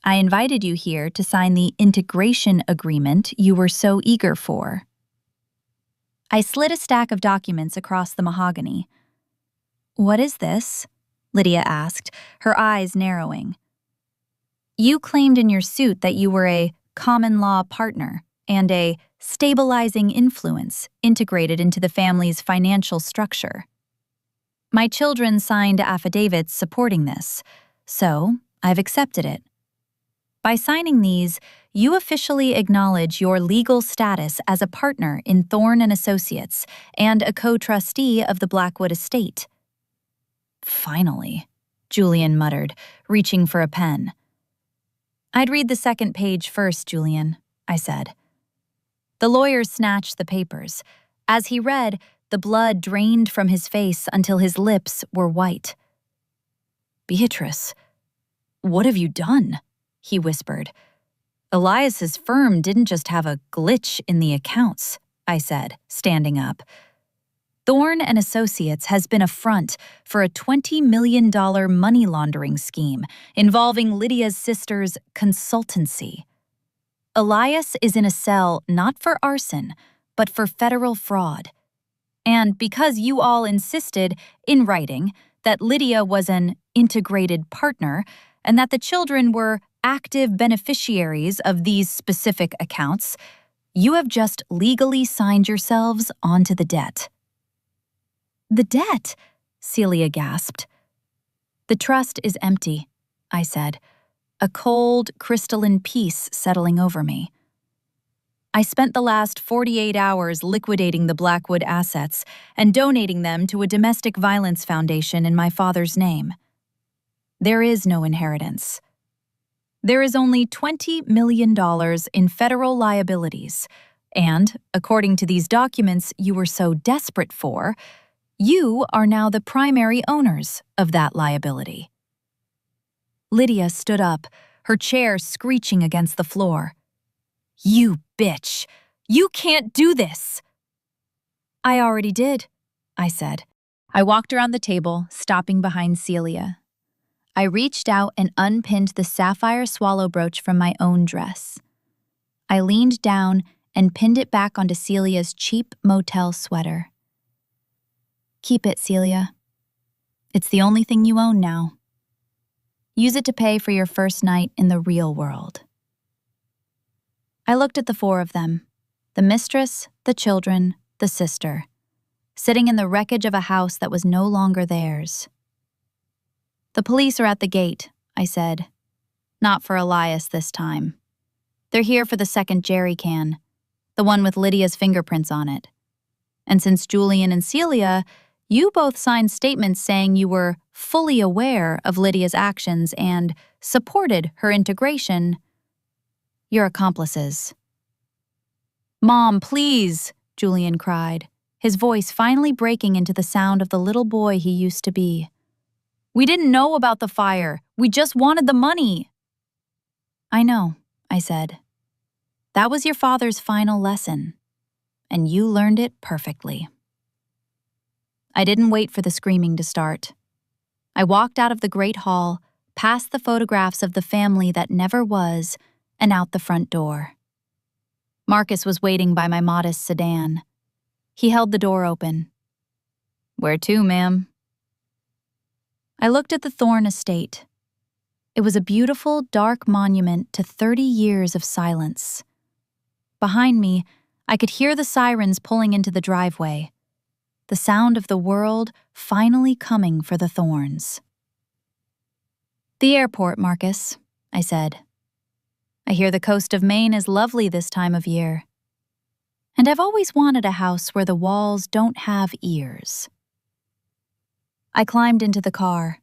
I invited you here to sign the integration agreement you were so eager for." I slid a stack of documents across the mahogany. "What is this?" Lydia asked, her eyes narrowing. "You claimed in your suit that you were a common-law partner and a stabilizing influence integrated into the family's financial structure. My children signed affidavits supporting this, so I've accepted it. By signing these, you officially acknowledge your legal status as a partner in Thorne and Associates and a co-trustee of the Blackwood estate." "Finally," Julian muttered, reaching for a pen. "I'd read the second page first, Julian," I said. The lawyer snatched the papers. As he read, the blood drained from his face until his lips were white. "Beatrice, what have you done?" he whispered. "Elias's firm didn't just have a glitch in the accounts," I said, standing up. "Thorne and Associates has been a front for a $20 million money laundering scheme involving Lydia's sister's consultancy. Elias is in a cell not for arson, but for federal fraud. And because you all insisted, in writing, that Lydia was an integrated partner and that the children were active beneficiaries of these specific accounts, you have just legally signed yourselves onto the debt." "The debt?" Celia gasped. "The trust is empty," I said, a cold, crystalline peace settling over me. "I spent the last 48 hours liquidating the Blackwood assets and donating them to a domestic violence foundation in my father's name. There is no inheritance. There is only $20 million in federal liabilities, and, according to these documents you were so desperate for, you are now the primary owners of that liability." Lydia stood up, her chair screeching against the floor. "You bitch! You can't do this!" "I already did," I said. I walked around the table, stopping behind Celia. I reached out and unpinned the sapphire swallow brooch from my own dress. I leaned down and pinned it back onto Celia's cheap motel sweater. "Keep it, Celia. It's the only thing you own now. Use it to pay for your first night in the real world." I looked at the four of them, the mistress, the children, the sister, sitting in the wreckage of a house that was no longer theirs. "The police are at the gate," I said. "Not for Elias this time. They're here for the second jerry can, the one with Lydia's fingerprints on it. And since Julian and Celia, you both signed statements saying you were fully aware of Lydia's actions and supported her integration, you're accomplices." "Mom, please," Julian cried, his voice finally breaking into the sound of the little boy he used to be. "We didn't know about the fire. We just wanted the money." "I know," I said. "That was your father's final lesson, and you learned it perfectly." I didn't wait for the screaming to start. I walked out of the great hall, past the photographs of the family that never was, and out the front door. Marcus was waiting by my modest sedan. He held the door open. "Where to, ma'am?" I looked at the Thorne estate. It was a beautiful, dark monument to 30 years of silence. Behind me, I could hear the sirens pulling into the driveway, the sound of the world finally coming for the Thornes. "The airport, Marcus," I said. "I hear the coast of Maine is lovely this time of year. And I've always wanted a house where the walls don't have ears." I climbed into the car.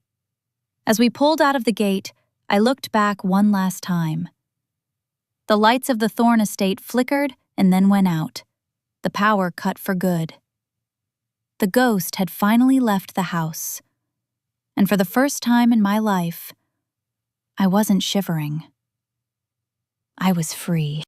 As we pulled out of the gate, I looked back one last time. The lights of the Thorne estate flickered and then went out, the power cut for good. The ghost had finally left the house, and for the first time in my life, I wasn't shivering. I was free.